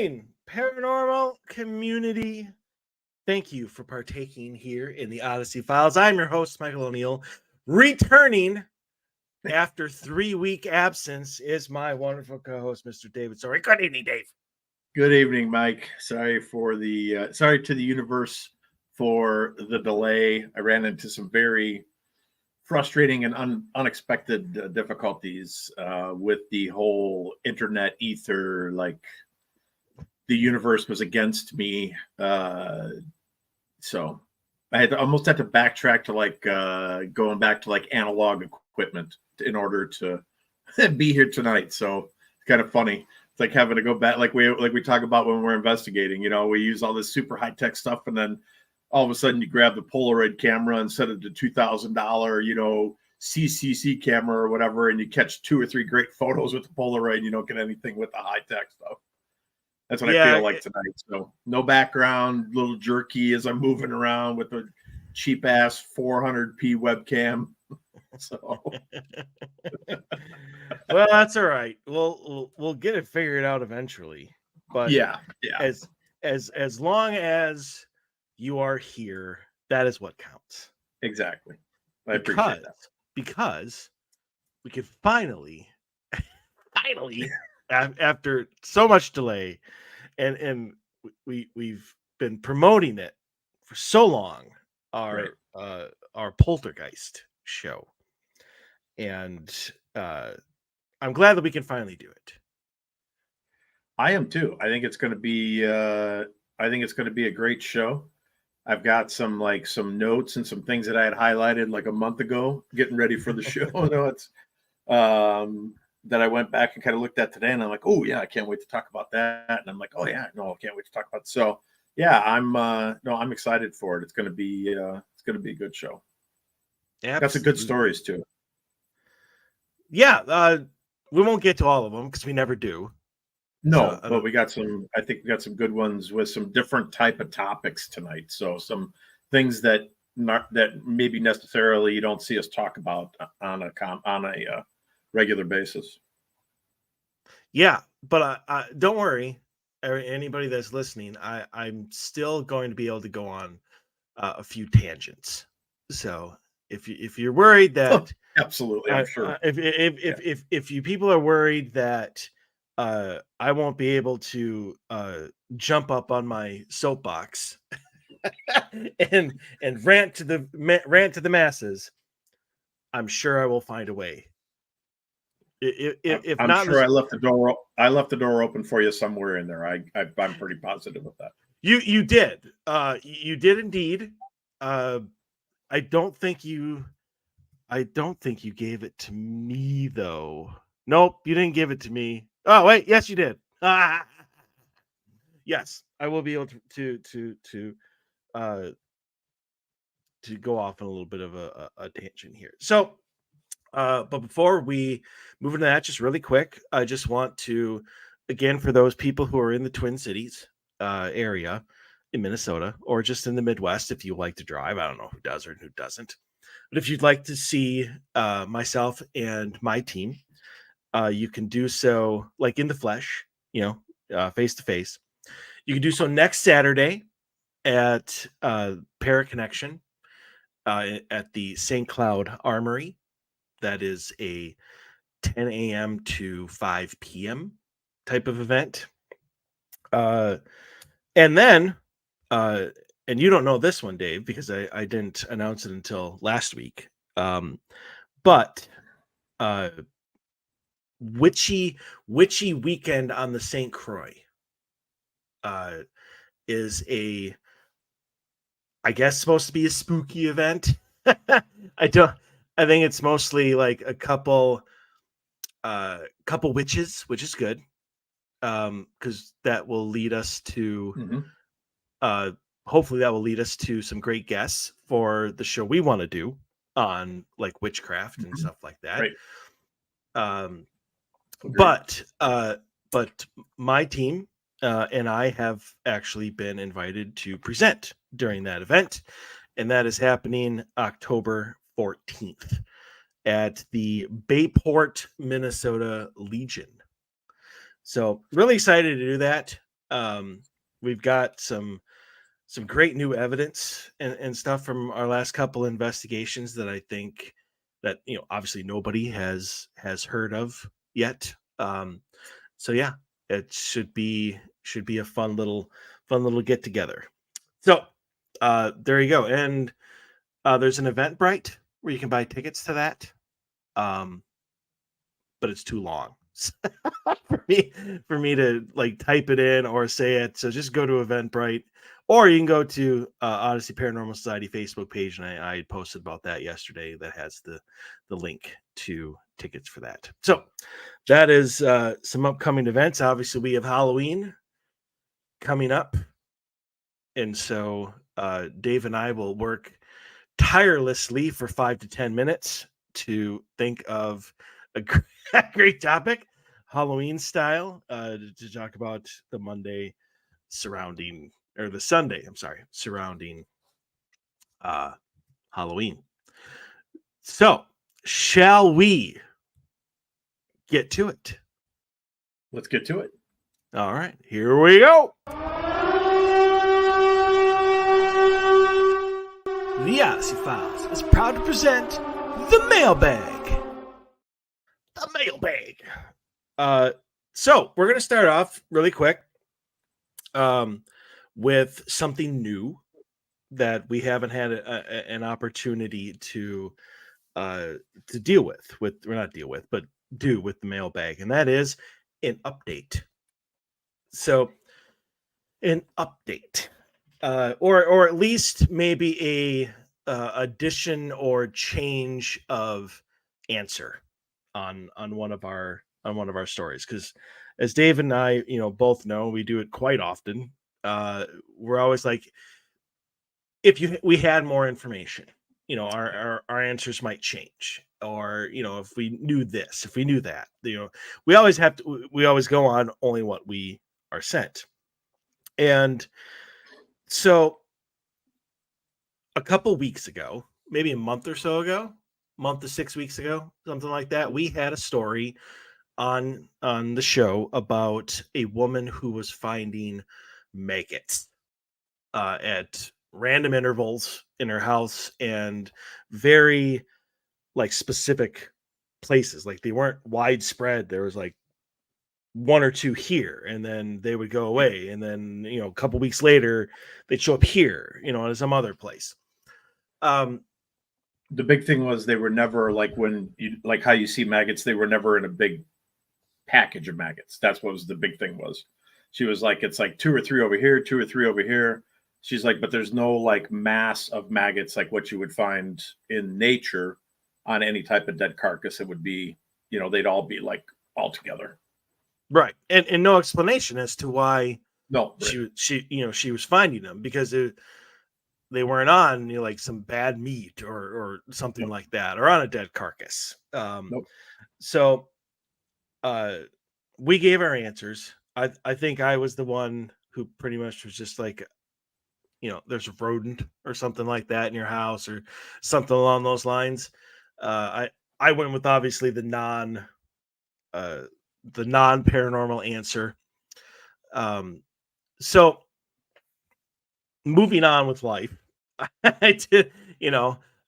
morning, paranormal community. Thank you for partaking here in the Odyssey Files. I'm your host, Michael O'Neill. Returning after 3-week absence is my wonderful co-host, Mr. David Sorry. Good evening, Dave. Good evening, Mike. Sorry to the universe for the delay. I ran into some very frustrating and unexpected difficulties with the whole internet ether. Like the universe was against me, so I almost had to backtrack to going back to analog equipment in order to be here tonight. So it's kind of funny. It's like having to go back, like we talk about when we're investigating. We use all this super high tech stuff, and then all of a sudden you grab the Polaroid camera instead of the $2,000, CCC camera or whatever, and you catch 2 or 3 great photos with the Polaroid. And you don't get anything with the high tech stuff. That's what I feel like tonight. So no background, little jerky as I'm moving around with a cheap ass 400p webcam. So well, that's all right. We'll get it figured out eventually. But yeah. As long as you are here, that is what counts. Exactly. I appreciate that. Because we can finally after so much delay, and we've been promoting it for so long, our Poltergeist show, and I'm glad that we can finally do it. I am too. I think it's going to be a great show. I've got some notes and some things that I had highlighted like a month ago, getting ready for the show. That I went back and kind of looked at today, and I'm like, oh yeah, I can't wait to talk about that. And I'm like, oh yeah, no, I can't wait to talk about it. So yeah, I'm excited for it. It's going to be a good show. Absolutely. Got some good stories too. Yeah, we won't get to all of them because we never do. No, but I think we got some good ones with some different type of topics tonight. So some things that maybe necessarily you don't see us talk about on a regular basis. Yeah, but don't worry, anybody that's listening. I'm still going to be able to go on a few tangents. So if you're worried that absolutely, I'm sure. If you people are worried that I won't be able to jump up on my soapbox and rant to the masses, I'm sure I will find a way. If I'm not, sure I left the door open for you somewhere in there. I'm pretty positive of that. You did. You did indeed. I don't think you gave it to me though. Nope, you didn't give it to me. Oh wait, yes you did. Yes, I will be able to go off on a little bit of a tangent here. So but before we move into that, just really quick, I just want to, again, for those people who are in the Twin Cities area in Minnesota, or just in the Midwest, if you like to drive, I don't know who does or who doesn't, but if you'd like to see myself and my team, you can do so like in the flesh, face to face. You can do so next Saturday at Para Connection at the St. Cloud Armory. That is a 10 a.m. to 5 p.m. type of event. And then, and you don't know this one, Dave, because I didn't announce it until last week. But Witchy Weekend on the St. Croix is I guess supposed to be a spooky event. I think it's mostly like a couple witches, which is good. Because that will lead us to hopefully that will lead us to some great guests for the show we want to do on like witchcraft and stuff like that. Right. But my team and I have actually been invited to present during that event, and that is happening October 14th at the Bayport, Minnesota Legion. So really excited to do that. We've got some great new evidence and stuff from our last couple investigations that I think that obviously nobody has heard of yet. So yeah, it should be a fun little get together. So there you go. And there's an Eventbrite where you can buy tickets to that. Um, but it's too long for me to like type it in or say it. So just go to Eventbrite, or you can go to Odyssey Paranormal Society Facebook page, and I posted about that yesterday. That has the link to tickets for that. So that is some upcoming events. Obviously, we have Halloween coming up, and so Dave and I will work tirelessly for 5 to 10 minutes to think of a great topic, Halloween style, to talk about the Monday surrounding, or the Sunday, I'm sorry, surrounding uh, Halloween. So, shall we get to it? Let's get to it. All right, here we go. The Odyssey Files is proud to present the Mailbag. The Mailbag. So we're gonna start off really quick with something new that we haven't had an opportunity to deal with, or not deal with, but do with the Mailbag, and that is an update. So an update, or at least maybe a addition or change of answer on one of our stories, because as Dave and I both know, we do it quite often. We're always like, if we had more information, our answers might change, or if we knew this, if we knew that, we always go on only what we are sent. And so a couple weeks ago, maybe a month or so ago, month to 6 weeks ago, something like that, we had a story on the show about a woman who was finding maggots at random intervals in her house, and very like specific places. Like, they weren't widespread. There was like one or two here, and then they would go away, and then a couple weeks later they'd show up here, in some other place. The big thing was they were never like, when you like how you see maggots, they were never in a big package of maggots. That's what was the big thing was. She was like, it's like 2 or 3 over here, 2 or 3 over here. She's like, but there's no like mass of maggots like what you would find in nature on any type of dead carcass. It would be, they'd all be like all together. Right. And no explanation as to why No, she was finding them, because they weren't on like some bad meat or something Nope. like that, or on a dead carcass. Nope. So we gave our answers. I think I was the one who pretty much was just like, there's a rodent or something like that in your house, or something along those lines. I went with obviously the non paranormal answer. So moving on with life, I did,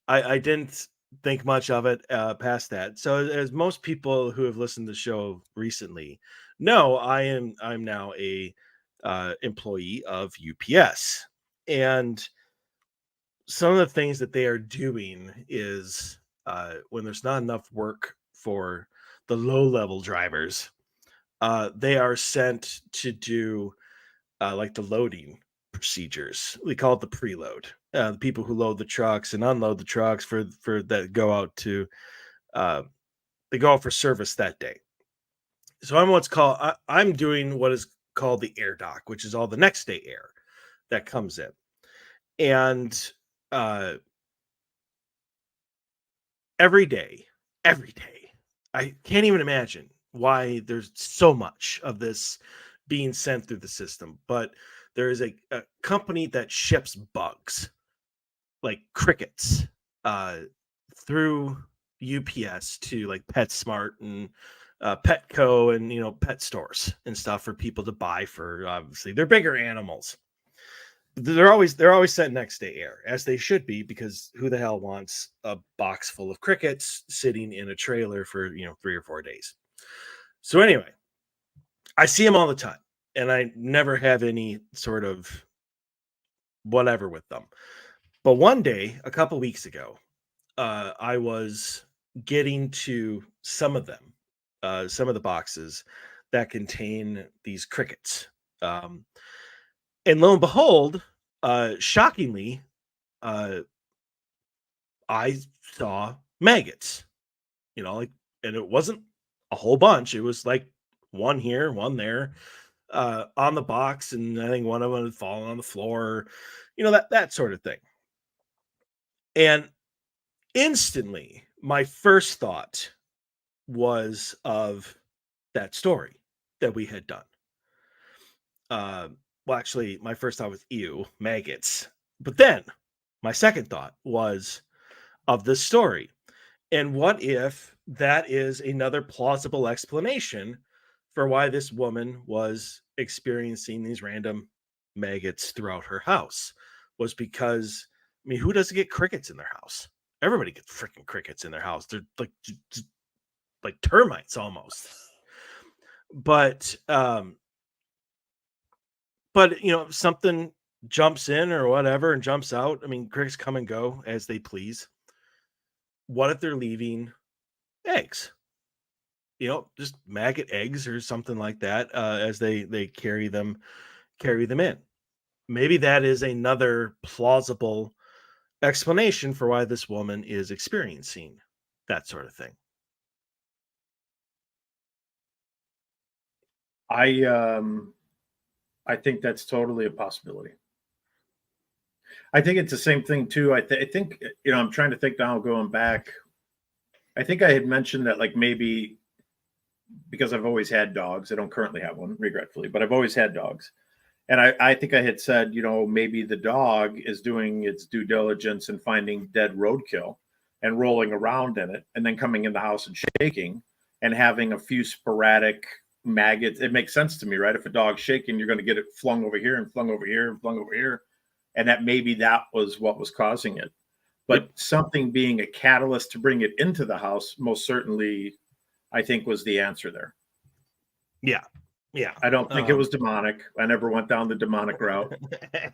I didn't think much of it past that. So as most people who have listened to the show recently know, I'm now a employee of UPS, and some of the things that they are doing is, when there's not enough work for the low level drivers, they are sent to do like the loading procedures. We call it the preload. The people who load the trucks and unload the trucks for that go out to they go out for service that day. So I'm doing what is called the air dock, which is all the next day air that comes in. And every day, I can't even imagine why there's so much of this being sent through the system, but there is a company that ships bugs like crickets through UPS to like PetSmart and Petco and pet stores and stuff for people to buy for obviously they're bigger animals. They're always sent next day air, as they should be, because who the hell wants a box full of crickets sitting in a trailer for 3 or 4 days? So anyway, I see them all the time, and I never have any sort of whatever with them. But one day, a couple weeks ago, I was getting to some of them, some of the boxes that contain these crickets. And lo and behold, shockingly, I saw maggots, and it wasn't a whole bunch. It was like one here, one there, on the box. And I think one of them had fallen on the floor, that sort of thing. And instantly, my first thought was of that story that we had done. Well, actually, my first thought was ew, maggots. But then my second thought was of this story. And what if that is another plausible explanation for why this woman was experiencing these random maggots throughout her house? Was because, who doesn't get crickets in their house? Everybody gets freaking crickets in their house. They're like termites almost. But something jumps in or whatever and jumps out. Crickets come and go as they please. What if they're leaving eggs? Just maggot eggs or something like that, as they carry them in. Maybe that is another plausible explanation for why this woman is experiencing that sort of thing. I think that's totally a possibility. I think it's the same thing too. I think I'm trying to think now, going back. I think I had mentioned that, like, maybe because I've always had dogs. I don't currently have one, regretfully, but I've always had dogs. And I think I had said, maybe the dog is doing its due diligence and finding dead roadkill and rolling around in it, and then coming in the house and shaking and having a few sporadic maggots. It makes sense to me, right? If a dog's shaking, you're going to get it flung over here and flung over here and flung over here. And that maybe that was what was causing it. But something being a catalyst to bring it into the house, most certainly, I think, was the answer there. Yeah. I don't think it was demonic. I never went down the demonic route.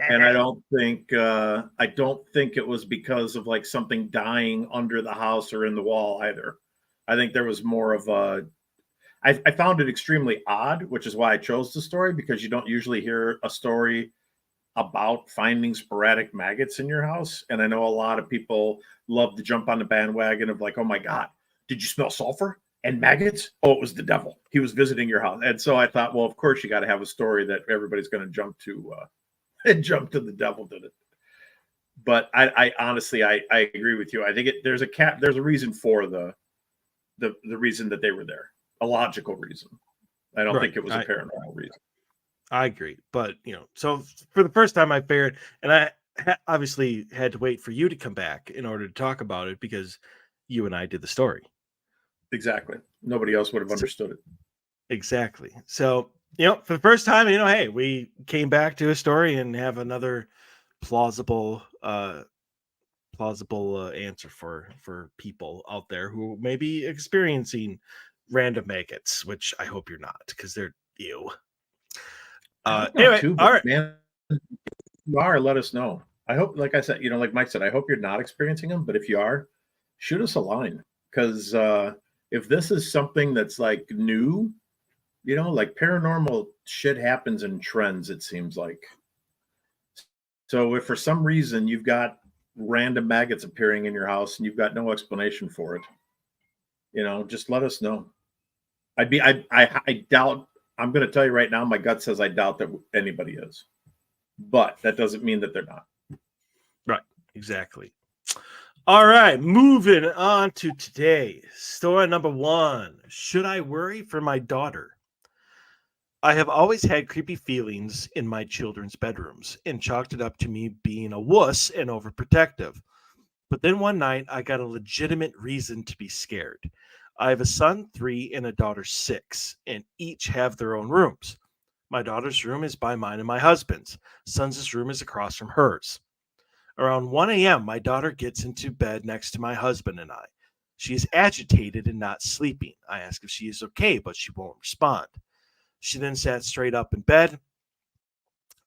And I don't think it was because of like something dying under the house or in the wall either. I think there was more of I found it extremely odd, which is why I chose the story, because you don't usually hear a story about finding sporadic maggots in your house. And I know a lot of people love to jump on the bandwagon of like, oh my God, did you smell sulfur and maggots? Oh, it was the devil. He was visiting your house. And so I thought, well, of course you got to have a story that everybody's going to jump to and jump to the devil did it. But I honestly, I agree with you. I think there's a reason for the reason that they were there, a logical reason. I don't think it was a paranormal reason. I agree. But, so for the first time I figured, and I obviously had to wait for you to come back in order to talk about it, because you and I did the story. Exactly. Nobody else would have understood it. Exactly. So, for the first time, hey, we came back to a story and have another plausible answer for people out there who may be experiencing random maggots, which I hope you're not, because they're ew. Anyway, all right, man, you are, let us know. I hope, like I said, like Mike said, I hope you're not experiencing them, but if you are, shoot us a line, because if this is something that's like new, like paranormal shit happens in trends, it seems like. So if for some reason you've got random maggots appearing in your house and you've got no explanation for it, just let us know. I doubt. I'm going to tell you right now, my gut says I doubt that anybody is, but that doesn't mean that they're not. Right. Exactly. All right. Moving on to today. Story number 1. Should I worry for my daughter? I have always had creepy feelings in my children's bedrooms and chalked it up to me being a wuss and overprotective. But then one night I got a legitimate reason to be scared. I have a son, 3, and a daughter, 6, and each have their own rooms. My daughter's room is by mine and my husband's. Son's room is across from hers. Around 1 a.m., my daughter gets into bed next to my husband and I. She is agitated and not sleeping. I ask if she is okay, but she won't respond. She then sat straight up in bed.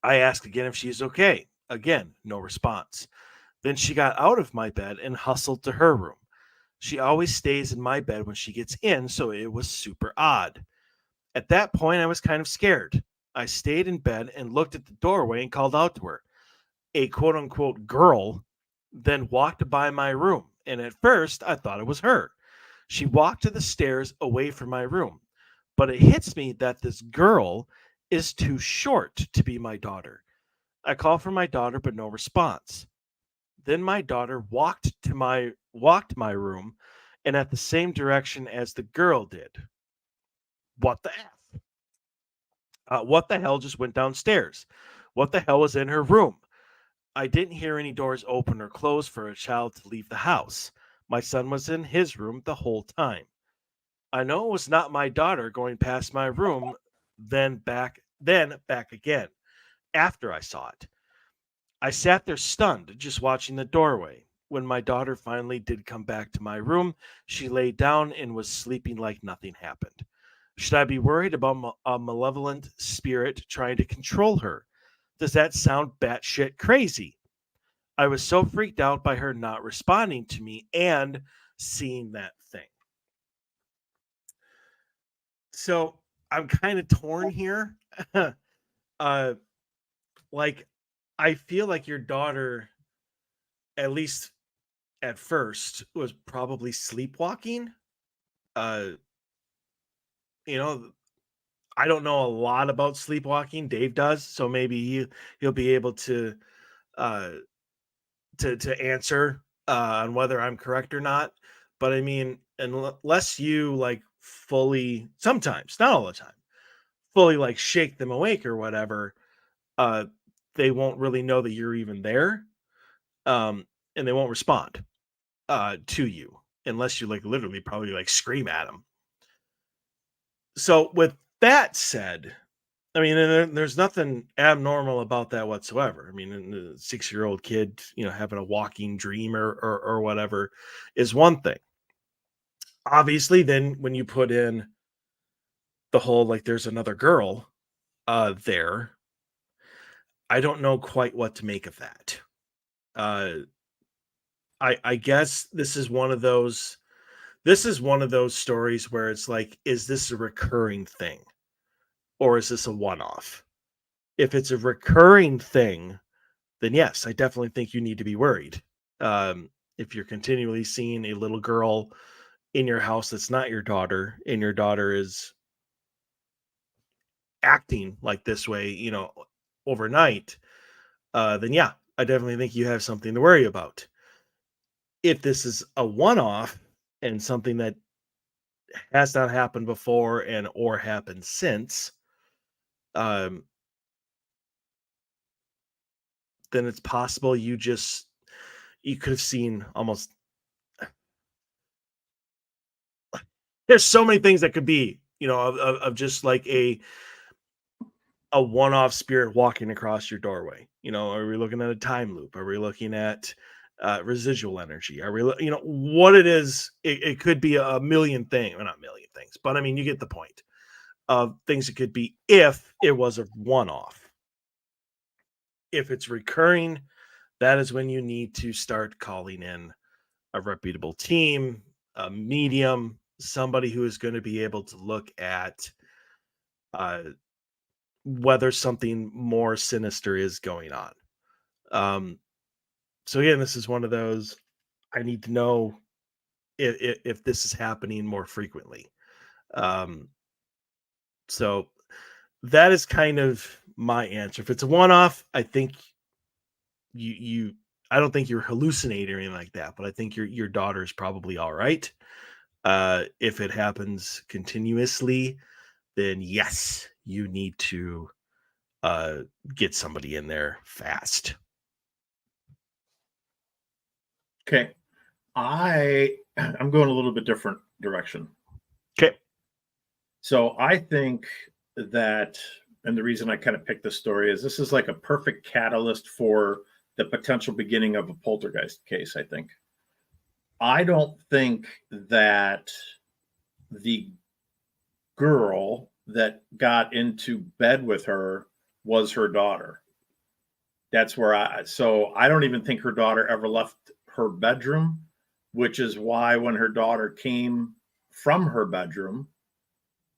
I ask again if she is okay. Again, no response. Then she got out of my bed and hustled to her room. She always stays in my bed when she gets in, so it was super odd. At that point, I was kind of scared. I stayed in bed and looked at the doorway and called out to her. A quote unquote girl then walked by my room, and at first I thought it was her. She walked to the stairs away from my room, but it hits me that this girl is too short to be my daughter. I call for my daughter, but no response. Then my daughter walked my room and at the same direction as the girl did. What the F? What the hell just went downstairs? What the hell was in her room? I didn't hear any doors open or close for a child to leave the house. My son was in his room the whole time. I know it was not my daughter going past my room, then back again after I saw it. I sat there stunned, just watching the doorway. When my daughter finally did come back to my room, she lay down and was sleeping like nothing happened. Should I be worried about a malevolent spirit trying to control her? Does that sound batshit crazy? I was so freaked out by her not responding to me and seeing that thing. So I'm kind of torn here. uh, like, I feel like your daughter, at least at first, was probably sleepwalking. Uh, you know, I don't know a lot about sleepwalking. Dave does, so maybe he'll be able uh to answer on whether I'm correct or not. But I mean, unless you like fully, sometimes, not all the time, fully like shake them awake or whatever, uh, they won't really know that you're even there, and they won't respond to you unless you like literally probably like scream at them. So with that said, I mean, and there's nothing abnormal about that whatsoever. I mean, a 6-year-old kid, having a walking dream or whatever is one thing. Obviously, then when you put in the whole like there's another girl there, I don't know quite what to make of that. Uh I guess this is one of those stories where it's like, is this a recurring thing or is this a one-off? If it's a recurring thing, then yes, I definitely think you need to be worried. If you're continually seeing a little girl in your house that's not your daughter, and your daughter is acting like this way, overnight, then yeah, I definitely think you have something to worry about. If this is a one-off and something that has not happened before and or happened since, um, then it's possible you could have seen almost. There's so many things that could be, of just like a one-off spirit walking across your doorway. Are we looking at a time loop? Are we looking at residual energy? Are we, what it is? It could be a million things, well, not a million things, but I mean, you get the point of things it could be if it was a one-off. If it's recurring, that is when you need to start calling in a reputable team, a medium, somebody who is going to be able to look at uh, whether something more sinister is going on. Um, so again, this is one of those. I need to know if this is happening more frequently. Um, so that is kind of my answer. If it's a one-off, I think you I don't think you're hallucinating or anything like that, but I think your daughter is probably all right. If it happens continuously, then yes, you need to uh get somebody in there fast. Okay. I'm going a little bit different direction. Okay. So I think that, and the reason I kind of picked this story is this is like a perfect catalyst for the potential beginning of a poltergeist case, I think. I don't think that the girl that got into bed with her was her daughter. That's where so I don't even think her daughter ever left her bedroom, which is why when her daughter came from her bedroom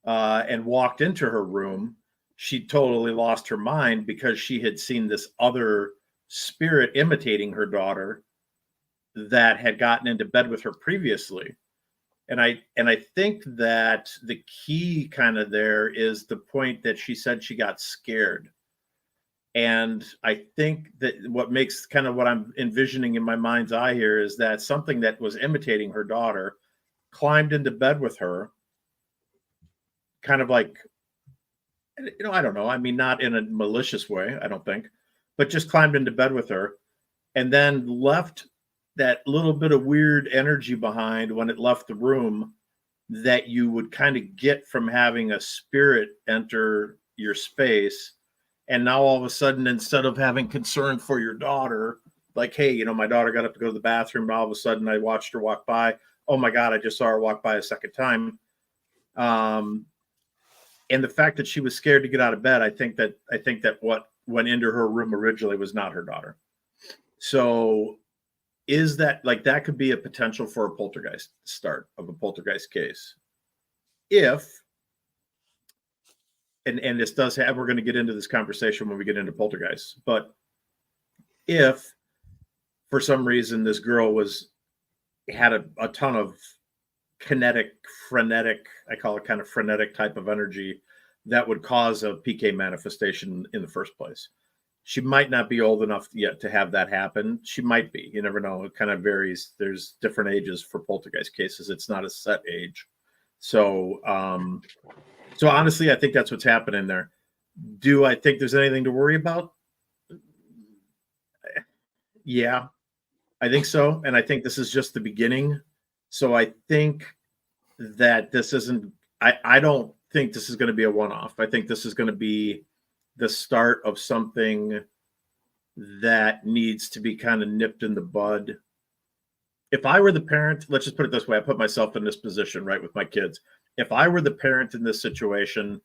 and walked into her room, she totally lost her mind because she had seen this other spirit imitating her daughter that had gotten into bed with her previously. And I think that the key kind of there is the point that she said she got scared. And I think that what makes kind of what I'm envisioning in my mind's eye here is that something that was imitating her daughter climbed into bed with her, kind of like, I don't know. I mean, not in a malicious way, I don't think, but just climbed into bed with her and then left that little bit of weird energy behind when it left the room that you would kind of get from having a spirit enter your space. And now all of a sudden, instead of having concern for your daughter, like, hey, my daughter got up to go to the bathroom, and all of a sudden I watched her walk by. Oh my God, I just saw her walk by a second time. And the fact that she was scared to get out of bed, I think that what went into her room originally was not her daughter. So is that like that could be a potential for a poltergeist start of a poltergeist case? If and this does have, we're going to get into this conversation when we get into poltergeists, but if for some reason this girl had a ton of frenetic, I call it kind of frenetic type of energy that would cause a PK manifestation in the first place. She might not be old enough yet to have that happen. She might be. You never know. It kind of varies. There's different ages for poltergeist cases. It's not a set age. So, so honestly, I think that's what's happening there. Do I think there's anything to worry about? Yeah, I think so. And I think this is just the beginning. So I think that this isn't, I don't think this is going to be a one-off. I think this is going to be the start of something that needs to be kind of nipped in the bud. If I were the parent, let's just put it this way, I put myself in this position, right, with my kids. If I were the parent in this situation,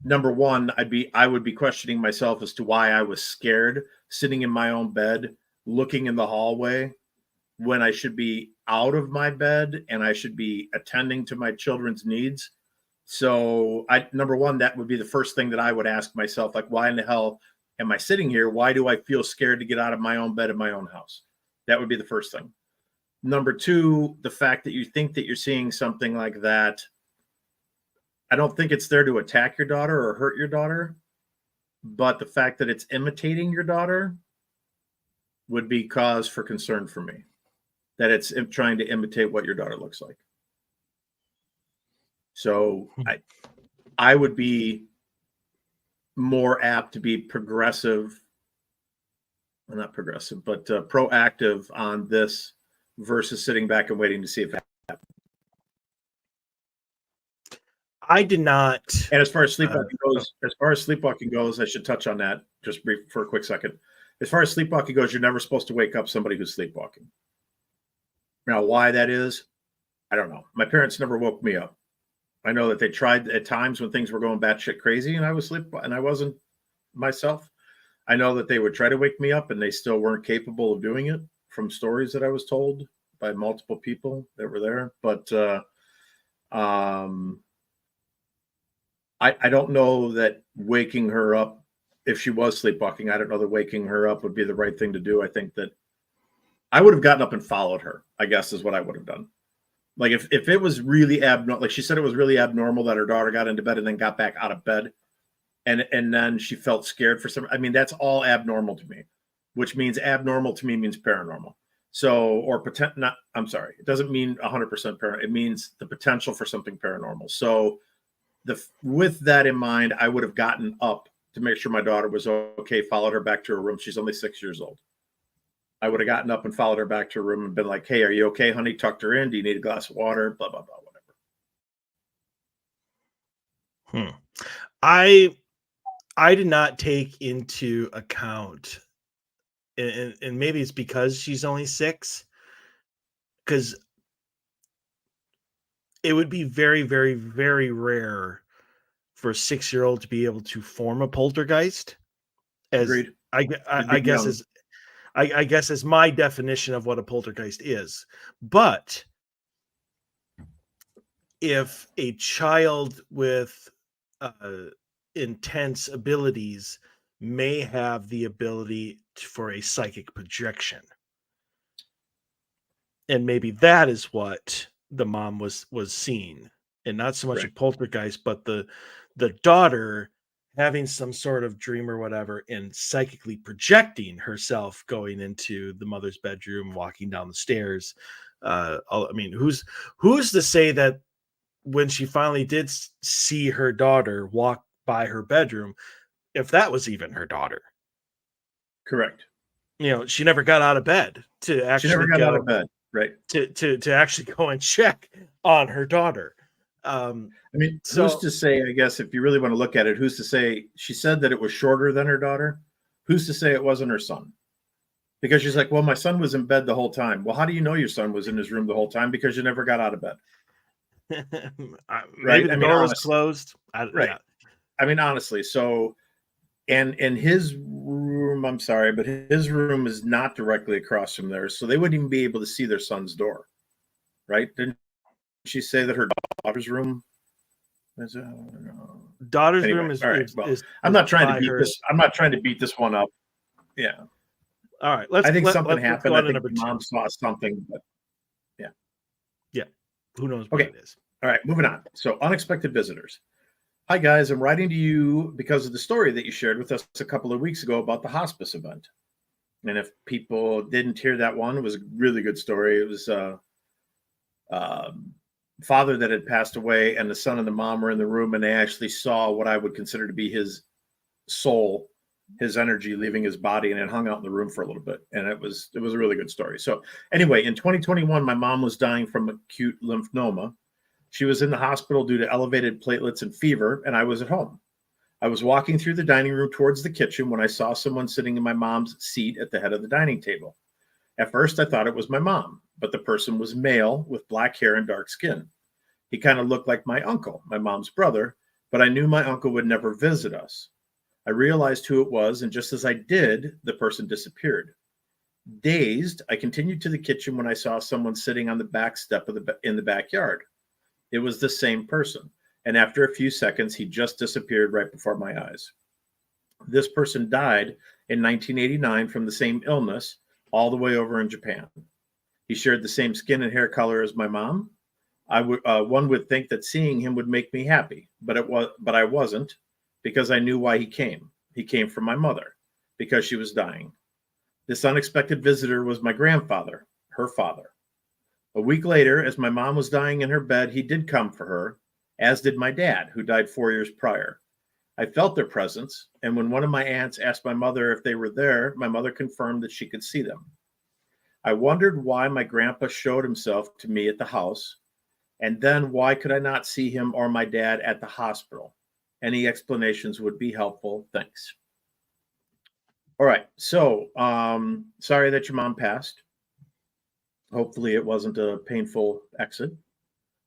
number one, I would be questioning myself as to why I was scared sitting in my own bed, looking in the hallway when I should be out of my bed and I should be attending to my children's needs. So number one, that would be the first thing that I would ask myself, like, why in the hell am I sitting here? Why do I feel scared to get out of my own bed in my own house? That would be the first thing. Number two, the fact that you think that you're seeing something like that, I don't think it's there to attack your daughter or hurt your daughter, but the fact that it's imitating your daughter would be cause for concern for me, that it's trying to imitate what your daughter looks like. So I would be more apt to be progressive, well, not progressive, but proactive on this versus sitting back and waiting to see if it happens. I did not. And as far as sleepwalking goes, I should touch on that just brief for a quick second. As far as sleepwalking goes, you're never supposed to wake up somebody who's sleepwalking. Now, why that is, I don't know. My parents never woke me up. I know that they tried at times when things were going batshit crazy and I wasn't myself. I know that they would try to wake me up and they still weren't capable of doing it from stories that I was told by multiple people that were there. But I don't know that waking her up, if she was sleepwalking, I don't know that waking her up would be the right thing to do. I think that I would have gotten up and followed her, I guess is what I would have done. Like if it was really abnormal, like she said, it was really abnormal that her daughter got into bed and then got back out of bed. And then she felt scared for some, I mean, that's all abnormal to me, which means abnormal to me means paranormal. So, or I'm sorry, it doesn't mean 100% paranormal. It means the potential for something paranormal. So with that in mind, I would have gotten up to make sure my daughter was okay, followed her back to her room. She's only 6 years old. I would have gotten up and followed her back to her room and been like, "Hey, are you okay, honey?" Tucked her in. Do you need a glass of water? Blah blah blah. Whatever. Hmm. I did not take into account, and maybe it's because she's only 6, because it would be very, very, very rare for a 6-year-old to be able to form a poltergeist. As Agreed. I, gue- She's I being guess young. as I guess as my definition of what a poltergeist is. But if a child with uh, intense abilities may have the ability for a psychic projection, and maybe that is what the mom was seeing, and not so much a Right. poltergeist, but the daughter having some sort of dream or whatever and psychically projecting herself going into the mother's bedroom, walking down the stairs. I mean, who's to say that when she finally did see her daughter walk by her bedroom, if that was even her daughter? Correct. She never got out of bed to She never actually got out go of bed. Right. to actually go and check on her daughter. Um, I mean, who's so to say, I guess, if you really want to look at it, who's to say she said that it was shorter than her daughter? Who's to say it wasn't her son? Because she's like, well, my son was in bed the whole time. Well, how do you know your son was in his room the whole time? Because you never got out of bed. maybe Right. the I mean, door was honestly. closed. Right. Yeah, I mean, honestly. So, and in his room, I'm sorry, but his room is not directly across from theirs. So they wouldn't even be able to see their son's door. Right. Didn't she say that her daughter's room is, daughter's anyway, room is all right. is Well, is, I'm is not trying to by beat her. this. I'm not trying to beat this one up. Yeah. All right, I think something let's go happened. I on to think number the mom two. saw something, but yeah. Yeah, who knows what Okay. it is? All right. Moving on. So, unexpected visitors. Hi, guys. I'm writing to you because of the story that you shared with us a couple of weeks ago about the hospice event. And if people didn't hear that one, it was a really good story. It was um, father that had passed away, and the son and the mom were in the room, and they actually saw what I would consider to be his soul, his energy leaving his body, and it hung out in the room for a little bit. And it was a really good story. So anyway, in 2021, my mom was dying from acute lymphoma. She was in the hospital due to elevated platelets and fever, and I was at home. I was walking through the dining room towards the kitchen when I saw someone sitting in my mom's seat at the head of the dining table. At first, I thought it was my mom, but the person was male with black hair and dark skin. He kind of looked like my uncle, my mom's brother, but I knew my uncle would never visit us. I realized who it was, and just as I did, the person disappeared. Dazed, I continued to the kitchen when I saw someone sitting on the back step in the backyard. It was the same person, and after a few seconds, he just disappeared right before my eyes. This person died in 1989 from the same illness, all the way over in Japan. He shared the same skin and hair color as my mom. One would think that seeing him would make me happy, but I wasn't, because I knew why he came. He came from my mother because she was dying. This unexpected visitor was my grandfather, her father. A week later, as my mom was dying in her bed, he did come for her, as did my dad, who died 4 years prior. I felt their presence, and when one of my aunts asked my mother if they were there, my mother confirmed that she could see them. I wondered why my grandpa showed himself to me at the house, and then why could I not see him or my dad at the hospital? Any explanations would be helpful. Thanks. All right. So, sorry that your mom passed. Hopefully, it wasn't a painful exit.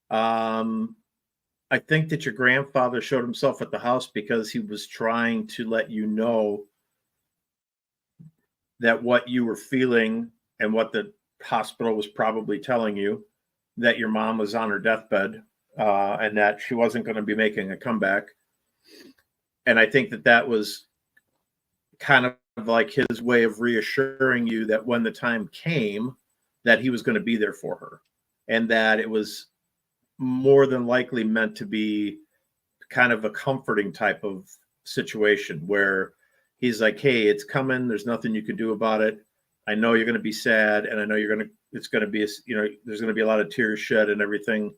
Um, I think that your grandfather showed himself at the house because he was trying to let you know that what you were feeling and what the hospital was probably telling you, that your mom was on her deathbed, and that she wasn't going to be making a comeback. And I think that that was kind of like his way of reassuring you that when the time came, that he was going to be there for her, and that it was more than likely meant to be kind of a comforting type of situation where he's like, hey, it's coming, there's nothing you can do about it. I know you're going to be sad, and I know it's going to be, there's going to be a lot of tears shed and everything,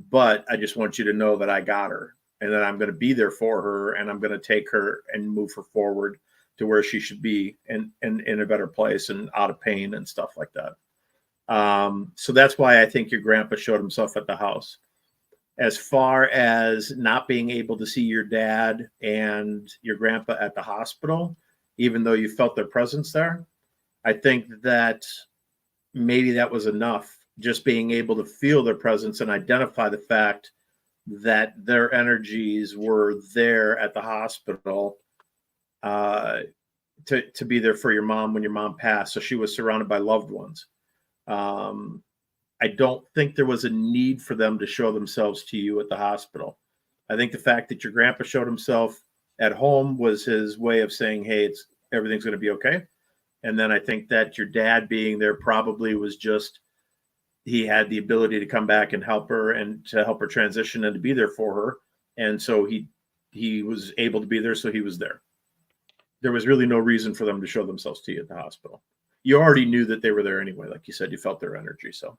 but I just want you to know that I got her, and that I'm going to be there for her, and I'm going to take her and move her forward, to where she should be and in a better place and out of pain and stuff like that. So that's why I think your grandpa showed himself at the house. As far as not being able to see your dad and your grandpa at the hospital, even though you felt their presence there, I think that maybe that was enough. Just being able to feel their presence and identify the fact that their energies were there at the hospital to be there for your mom when your mom passed. So she was surrounded by loved ones. I don't think there was a need for them to show themselves to you at the hospital. I think the fact that your grandpa showed himself at home was his way of saying, hey, everything's going to be okay. And then I think that your dad being there probably was just, he had the ability to come back and help her and to help her transition and to be there for her. And so he was able to be there. So he was there. There was really no reason for them to show themselves to you at the hospital. You already knew that they were there anyway. Like you said, you felt their energy. So.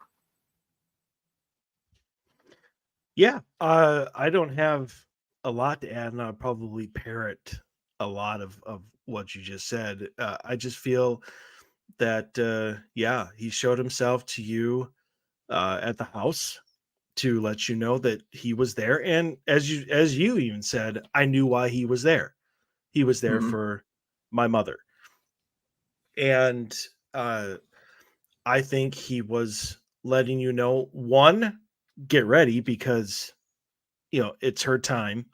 Yeah, I don't have a lot to add, and I'll probably parrot a lot of what you just said. I just feel that, yeah, he showed himself to you at the house to let you know that he was there, and as you even said, I knew why he was there. He was there Mm-hmm. for my mother, and I think he was letting you know, one, get ready because it's her time,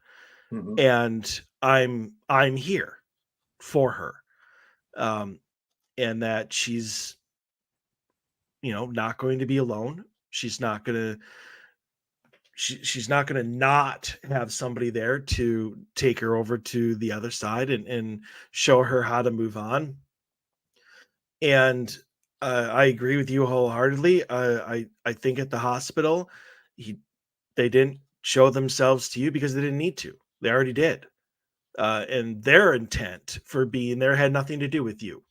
Mm-hmm. and I'm here for her, um and that she's not going to be alone. She's not going to not have somebody there to take her over to the other side and show her how to move on. And I agree with you wholeheartedly. I think at the hospital, they didn't show themselves to you because they didn't need to. They already did. And their intent for being there had nothing to do with you.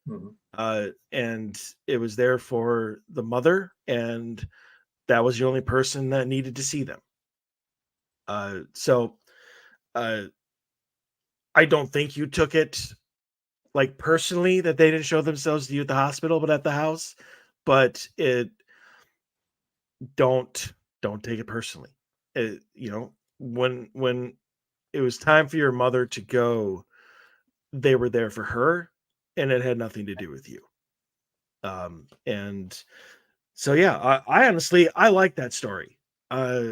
Mm-hmm. And it was there for the mother, and that was the only person that needed to see them. So uh, I don't think you took it like personally that they didn't show themselves to you at the hospital, but at the house. But it don't take it personally. When it was time for your mother to go, they were there for her, and it had nothing to do with you. And so yeah, I honestly I like that story. Uh,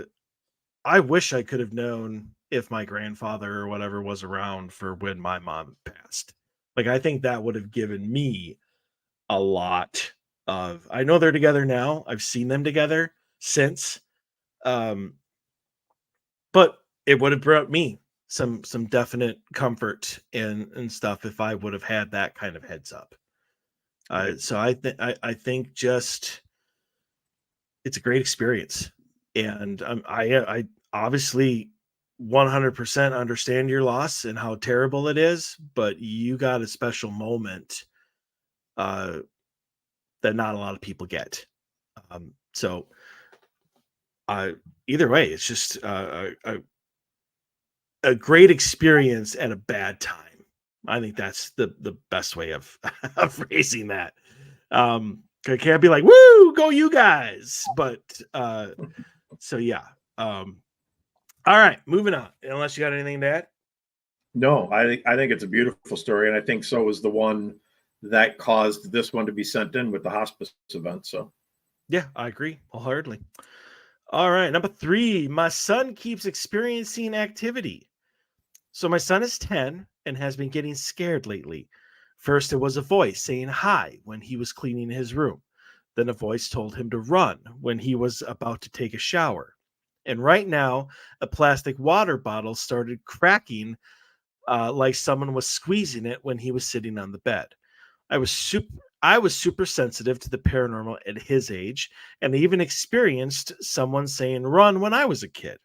I wish I could have known if my grandfather or whatever was around for when my mom passed. Like I think that would have given me a lot of. I know they're together now. I've seen them together since. Um, but it would have brought me some definite comfort and stuff if I would have had that kind of heads up. Right. So I think just it's a great experience, and I obviously 100% understand your loss and how terrible it is, but you got a special moment uh, that not a lot of people get. So uh, either way, it's just a great experience at a bad time. I think that's the best way of of phrasing that. I can't be like, "Woo, go you guys!" But so yeah. Um, all right, moving on. Unless you got anything to add. No, I think it's a beautiful story, and I think so was the one that caused this one to be sent in with the hospice event. So Yeah, I agree wholeheartedly. All right, number 3. My son keeps experiencing activity. So my son is 10 and has been getting scared lately. First, it was a voice saying hi when he was cleaning his room. Then a voice told him to run when he was about to take a shower. And right now, a plastic water bottle started cracking like someone was squeezing it when he was sitting on the bed. I was super sensitive to the paranormal at his age, and I even experienced someone saying run when I was a kid.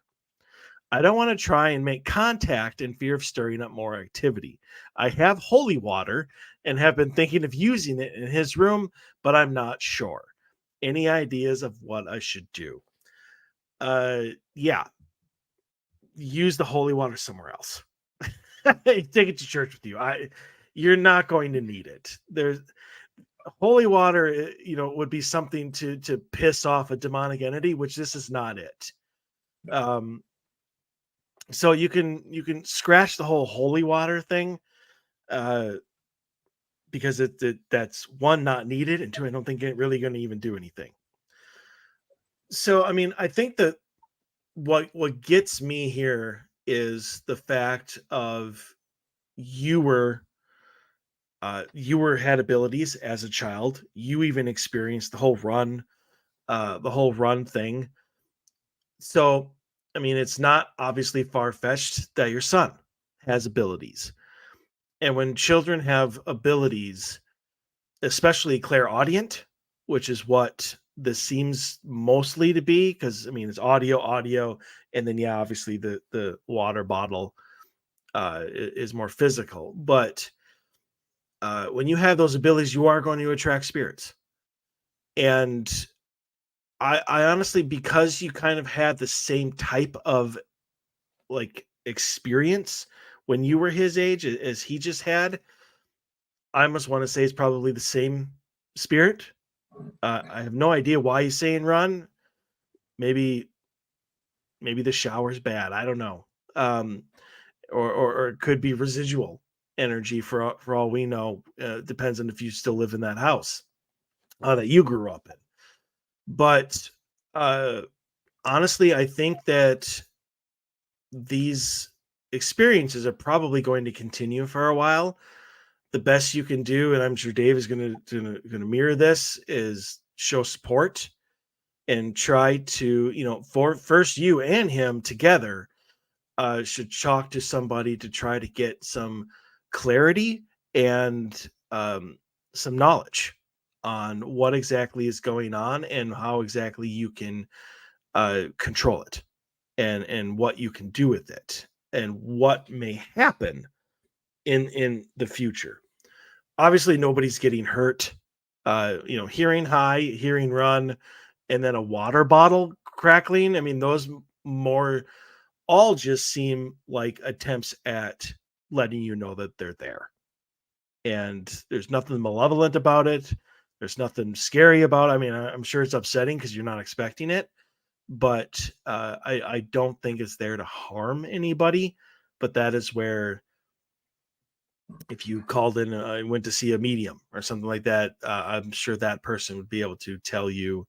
I don't want to try and make contact in fear of stirring up more activity. I have holy water and have been thinking of using it in his room, but I'm not sure. Any ideas of what I should do? Yeah, use the holy water somewhere else. Take it to church with you. you're not going to need it. There's holy water, would be something to piss off a demonic entity, which this is not it. Um, so you can scratch the whole holy water thing, uh, because that's one, not needed, and two, I don't think it really going to even do anything. So I mean, I think that what gets me here is the fact of you were had abilities as a child. You even experienced the whole run thing. So, I mean, it's not obviously far fetched that your son has abilities. And when children have abilities, especially clairaudient, which is what this seems mostly to be, because I mean, it's audio, and then yeah, obviously the water bottle is more physical. But when you have those abilities, you are going to attract spirits. And I honestly, because you kind of had the same type of like experience when you were his age as he just had, I almost want to say it's probably the same spirit. I have no idea why he's saying run. Maybe the shower's bad. I don't know. Um, or it could be residual energy for all we know. Depends on if you still live in that house that you grew up in. But uh, honestly, I think that these experiences are probably going to continue for a while. The best you can do, and I'm sure Dave is going to mirror this, is show support and try to, for first you and him together should talk to somebody to try to get some clarity and some knowledge on what exactly is going on and how exactly you can control it, and what you can do with it and what may happen in the future. Obviously nobody's getting hurt. Hearing high, hearing run, and then a water bottle crackling, I mean, those more all just seem like attempts at letting you know that they're there. And there's nothing malevolent about it. There's nothing scary about it. I mean, I'm sure it's upsetting because you're not expecting it, but I don't think it's there to harm anybody. But that is where, if you called in and went to see a medium or something like that, I'm sure that person would be able to tell you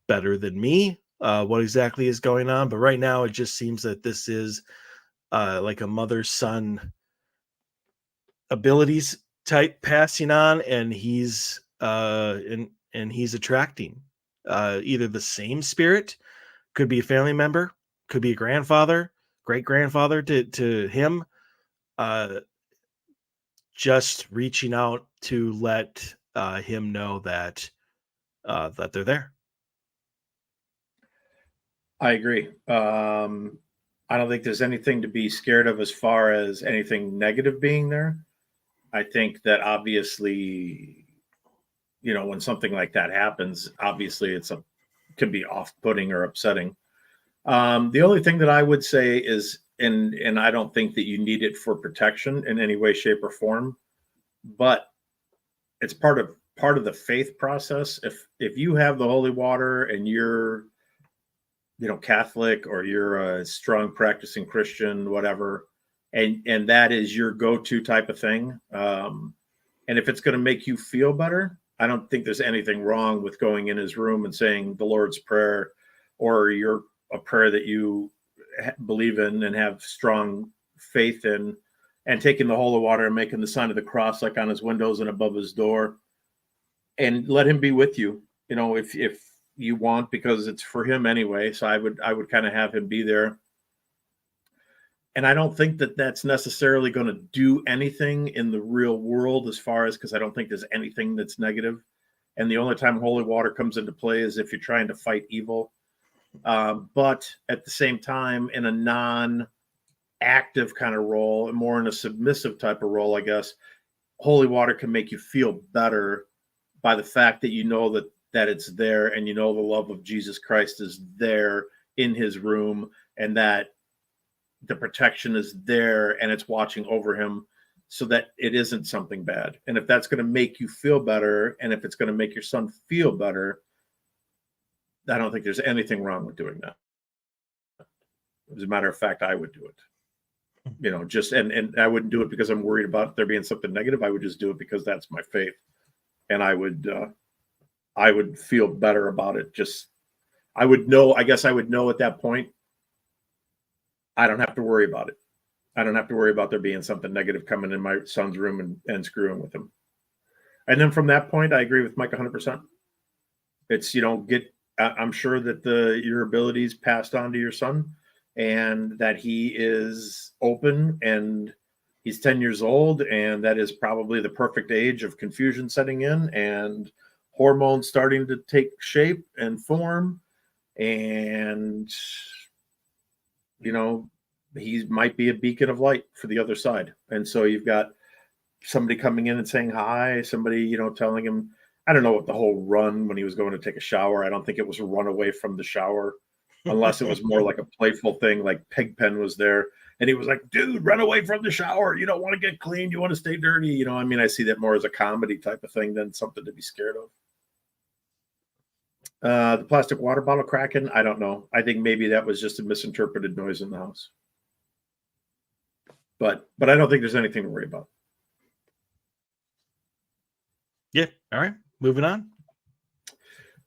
better than me what exactly is going on. But right now, it just seems that this is like a mother son abilities type passing on, and he's attracting either the same spirit, could be a family member, could be a grandfather, great grandfather to him, uh, just reaching out to let him know that they're there. I agree. I don't think there's anything to be scared of as far as anything negative being there. I think that obviously, when something like that happens, obviously it's a can be off-putting or upsetting. The only thing that I would say is, and I don't think that you need it for protection in any way, shape, or form, but it's part of the faith process. If you have the holy water and you're Catholic, or you're a strong practicing Christian, whatever, and that is your go-to type of thing. And if it's going to make you feel better, I don't think there's anything wrong with going in his room and saying the Lord's Prayer, or a prayer that you believe in and have strong faith in, and taking the holy water and making the sign of the cross like on his windows and above his door, and let him be with you. If you want, because it's for him anyway. So I would kind of have him be there. And I don't think that that's necessarily going to do anything in the real world, as far as, because I don't think there's anything that's negative. And the only time holy water comes into play is if you're trying to fight evil. But at the same time, in a non-active kind of role, and more in a submissive type of role, I guess, holy water can make you feel better by the fact that that it's there, and the love of Jesus Christ is there in his room, and that the protection is there and it's watching over him. so that it isn't something bad. And if that's going to make you feel better, and if it's going to make your son feel better, I don't think there's anything wrong with doing that. As a matter of fact, I would do it. Just and I wouldn't do it because I'm worried about there being something negative. I would just do it because that's my faith, and I would feel better about it. Just I would know. I guess I would know at that point. I don't have to worry about it. I don't have to worry about there being something negative coming in my son's room and screwing with him. And then from that point, I agree with Mike 100%. It's I'm sure that your abilities passed on to your son, and that he is open, and he's 10 years old, and that is probably the perfect age of confusion setting in and hormones starting to take shape and form. And, he might be a beacon of light for the other side. And so you've got somebody coming in and saying hi, somebody, telling him, I don't know what the whole run when he was going to take a shower. I don't think it was a run away from the shower, unless it was more like a playful thing, like Pigpen was there. And he was like, dude, run away from the shower. You don't want to get clean. You want to stay dirty. I see that more as a comedy type of thing than something to be scared of. The plastic water bottle cracking, I don't know. I think maybe that was just a misinterpreted noise in the house. But I don't think there's anything to worry about. Yeah. All right. Moving on.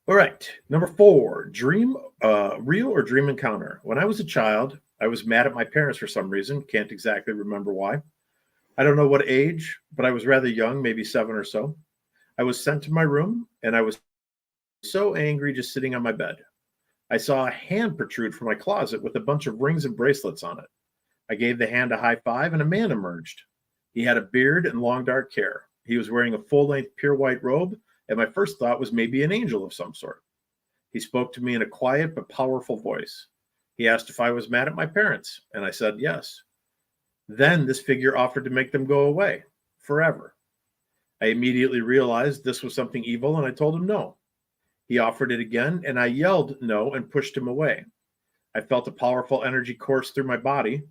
All right. Number 4, dream, real or dream encounter. When I was a child, I was mad at my parents for some reason. Can't exactly remember why. I don't know what age, but I was rather young, maybe 7 or so. I was sent to my room, and I was so angry just sitting on my bed. I saw a hand protrude from my closet with a bunch of rings and bracelets on it. I gave the hand a high five, and a man emerged. He had a beard and long dark hair. He was wearing a full-length pure white robe, and my first thought was maybe an angel of some sort. He spoke to me in a quiet but powerful voice. He asked if I was mad at my parents, and I said yes. Then this figure offered to make them go away forever. I immediately realized this was something evil, and I told him no. He offered it again, and I yelled no and pushed him away. I felt a powerful energy course through my body.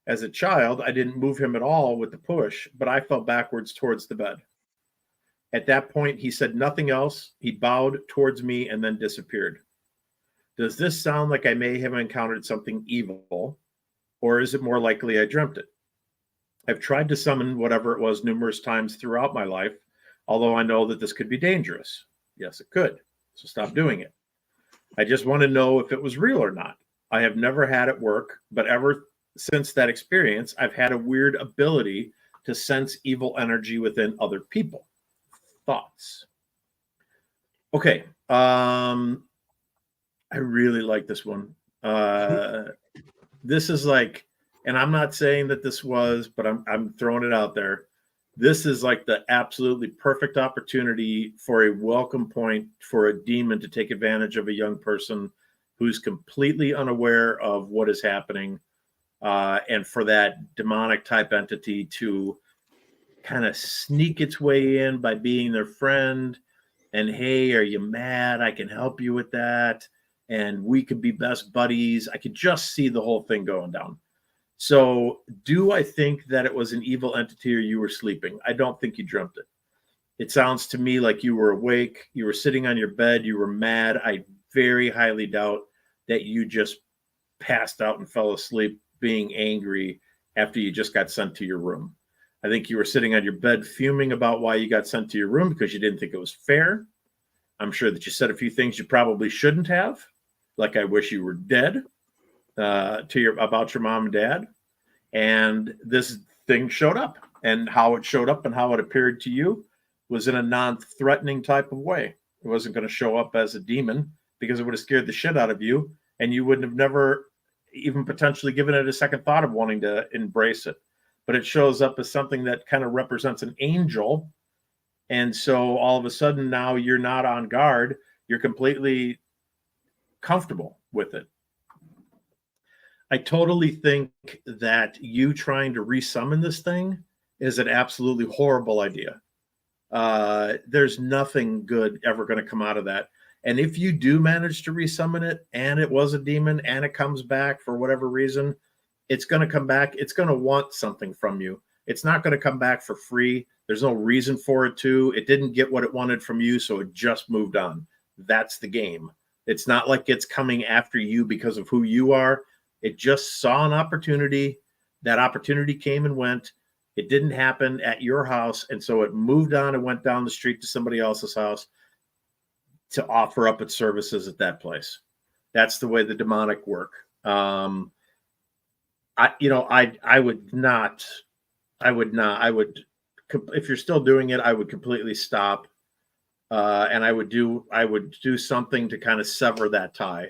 As a child, I didn't move him at all with the push, but I fell backwards towards the bed. At that point, he said nothing else. He bowed towards me and then disappeared. Does this sound like I may have encountered something evil, or is it more likely I dreamt it? I've tried to summon whatever it was numerous times throughout my life, although I know that this could be dangerous. Yes, it could. So stop doing it. I just want to know if it was real or not. I have never had it work, but ever since that experience, I've had a weird ability to sense evil energy within other people. Thoughts? Okay. I really like this one. This is like, and I'm not saying that this was, but I'm throwing it out there. This is like the absolutely perfect opportunity for a welcome point for a demon to take advantage of a young person who's completely unaware of what is happening, and for that demonic type entity to kind of sneak its way in by being their friend. And hey, are you mad? I can help you with that. And we could be best buddies. I could just see the whole thing going down. So do I think that it was an evil entity or you were sleeping? I don't think you dreamt it. It sounds to me like you were awake. You were sitting on your bed. You were mad. I very highly doubt that you just passed out and fell asleep being angry after you just got sent to your room. I think you were sitting on your bed fuming about why you got sent to your room because you didn't think it was fair. I'm sure that you said a few things you probably shouldn't have, like I wish you were dead, about your mom and dad. And this thing showed up, and how it showed up and how it appeared to you was in a non-threatening type of way. It wasn't going to show up as a demon because it would have scared the shit out of you, and you wouldn't have never even potentially given it a second thought of wanting to embrace it. But it shows up as something that kind of represents an angel. And so all of a sudden now you're not on guard. You're completely comfortable with it. I totally think that you trying to resummon this thing is an absolutely horrible idea. There's nothing good ever going to come out of that. And if you do manage to resummon it and it was a demon and it comes back for whatever reason, it's going to come back. It's going to want something from you. It's not going to come back for free. There's no reason for it to. It didn't get what it wanted from you, so it just moved on. That's the game. It's not like it's coming after you because of who you are. It just saw an opportunity. That opportunity came and went. It didn't happen at your house, and so it moved on and went down the street to somebody else's house to offer up its services at that place. That's the way the demonic work. I would not. If you're still doing it, I would completely stop. And I would do something to kind of sever that tie,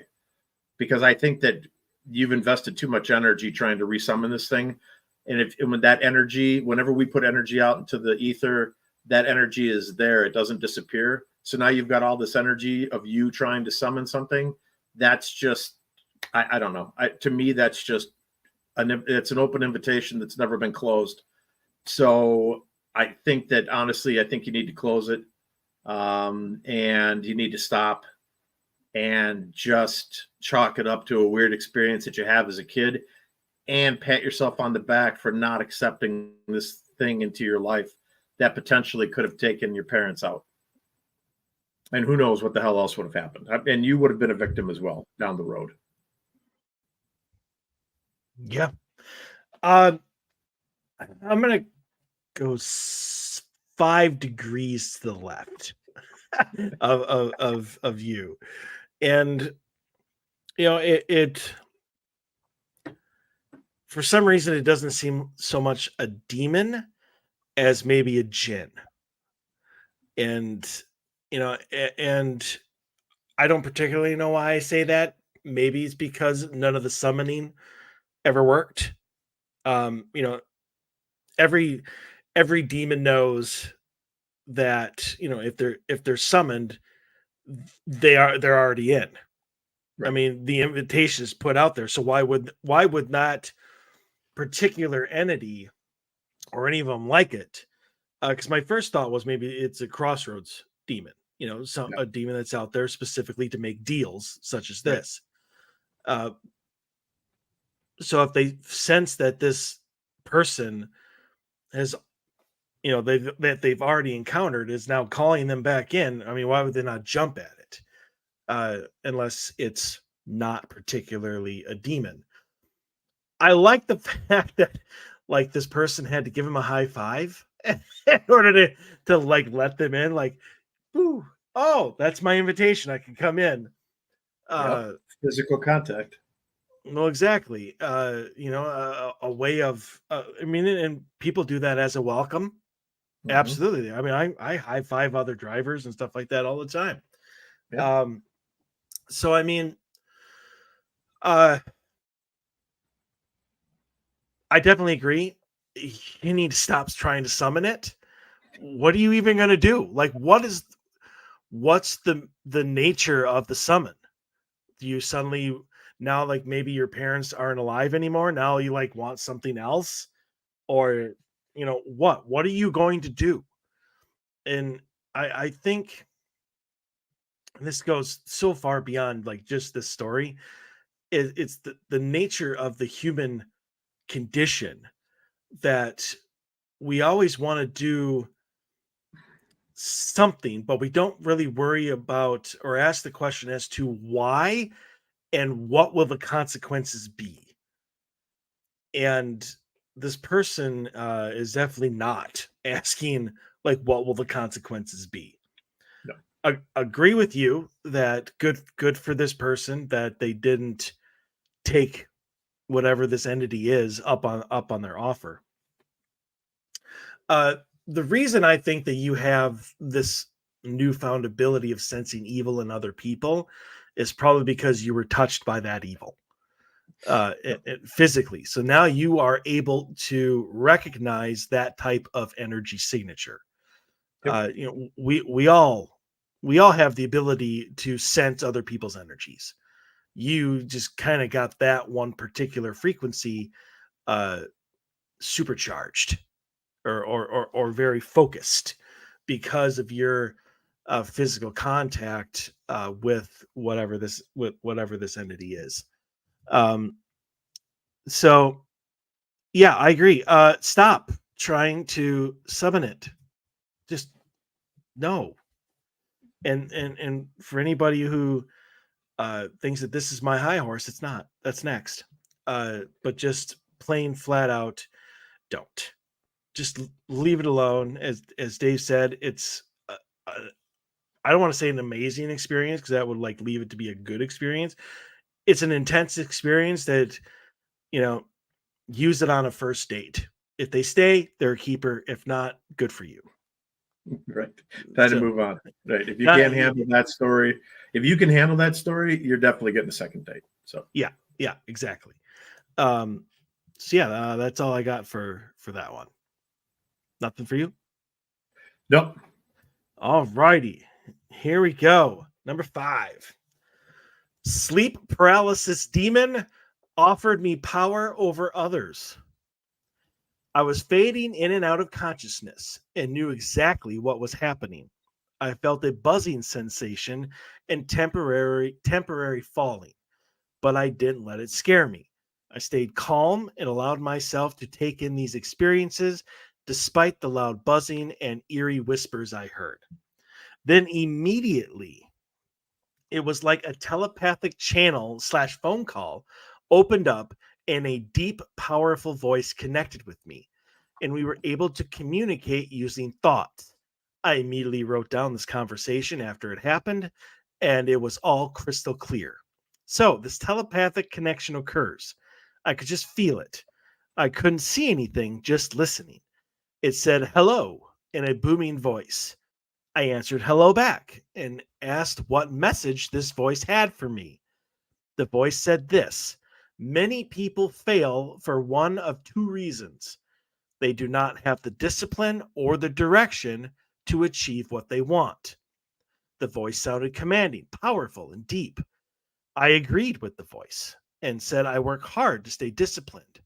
because I think that you've invested too much energy trying to resummon this thing. And when that energy, whenever we put energy out into the ether, that energy is there. It doesn't disappear. So now you've got all this energy of you trying to summon something. That's just, I don't know. To me, that's just it's an open invitation that's never been closed. So I think that honestly, you need to close it. And you need to stop and just chalk it up to a weird experience that you have as a kid, and pat yourself on the back for not accepting this thing into your life that potentially could have taken your parents out. And who knows what the hell else would have happened. And you would have been a victim as well down the road. Yeah. I'm going to go 5 degrees to the left of you. And, it for some reason, it doesn't seem so much a demon as maybe a djinn. And, and I don't particularly know why I say that. Maybe it's because none of the summoning ever worked. Every demon knows that, if they're summoned, they're already in. Right. I mean, the invitation is put out there. So why would not particular entity or any of them like it? Because my first thought was maybe it's a crossroads demon, a demon that's out there specifically to make deals such as this. Right. So if they sense that this person has, that they've already encountered is now calling them back in, I mean, why would they not jump at it? Unless it's not particularly a demon. I like the fact that like this person had to give him a high five in order to like let them in. Like, ooh, oh, that's my invitation. I can come in. Physical contact. Well, exactly. A way of. I mean, and people do that as a welcome. Mm-hmm. Absolutely. I mean, I high five other drivers and stuff like that all the time. Yeah. So I mean, I definitely agree. You need to stop trying to summon it. What are you even going to do? Like, what's the nature of the summon? Do you suddenly now, like, maybe your parents aren't alive anymore? Now you like want something else, or what are you going to do? And I think this goes so far beyond like just this story. It's the nature of the human condition that we always want to do something, but we don't really worry about or ask the question as to why and what will the consequences be. And this person is definitely not asking like what will the consequences be. No. Agree with you that good for this person that they didn't take whatever this entity is up on their offer. The reason I think that you have this newfound ability of sensing evil in other people is probably because you were touched by that evil physically. So now you are able to recognize that type of energy signature. Yep. We all have the ability to sense other people's energies. You just kind of got that one particular frequency supercharged or very focused because of your physical contact with whatever this entity is. So yeah, I agree. Stop. trying to summon it. Just no. And for anybody who thinks that this is my high horse, it's not. That's next. But just plain flat out, don't. Just leave it alone. As Dave said, it's a, I don't want to say an amazing experience because that would like leave it to be a good experience. It's an intense experience that, you know, use it on a first date. If they stay, they're a keeper. If not, good for you. Right. Time to So, move on. Right. If you not, can't handle that story, if you can handle that story, you're definitely getting a second date. So yeah, exactly. So yeah, that's all I got for that one. Nothing for you. nope. All righty, here we go. Number 5. Sleep paralysis demon offered me power over others. I was fading in and out of consciousness and knew exactly what was happening. I felt a buzzing sensation and temporary falling, but I didn't let it scare me. I stayed calm and allowed myself to take in these experiences despite the loud buzzing and eerie whispers I heard. Then immediately, it was like a telepathic channel slash phone call opened up and a deep, powerful voice connected with me. And we were able to communicate using thoughts. I immediately wrote down this conversation after it happened, and it was all crystal clear. So, this telepathic connection occurs. I could just feel it. I couldn't see anything, just listening. It said hello in a booming voice. I answered hello back and asked what message this voice had for me. The voice said this: many people fail for one of two reasons. They do not have the discipline or the direction to achieve what they want. The voice sounded commanding, powerful, and deep. I agreed with the voice and said I work hard to stay disciplined.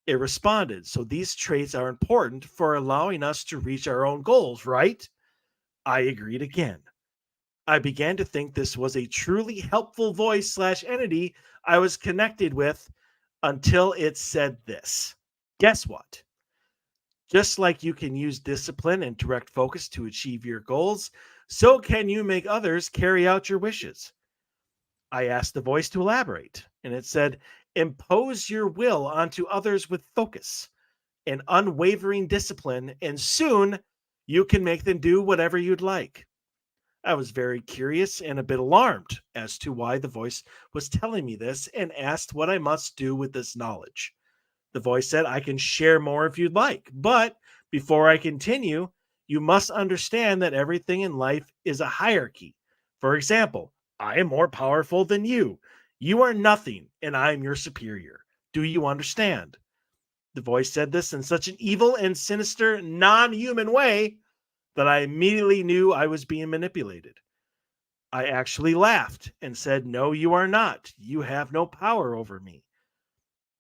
It responded, so these traits are important for allowing us to reach our own goals, right? I agreed again. I began to think this was a truly helpful voice slash entity I was connected with until it said this. Guess what? Just like you can use discipline and direct focus to achieve your goals, so can you make others carry out your wishes. I asked the voice to elaborate, and it said, impose your will onto others with focus and unwavering discipline, and soon you can make them do whatever you'd like. I was very curious and a bit alarmed as to why the voice was telling me this and asked what I must do with this knowledge. The voice said, I can share more if you'd like, but before I continue, you must understand that everything in life is a hierarchy. For example, I am more powerful than you. You are nothing, and I am your superior. Do you understand? The voice said this in such an evil and sinister, non human way that I immediately knew I was being manipulated. I actually laughed and said, no, you are not. You have no power over me.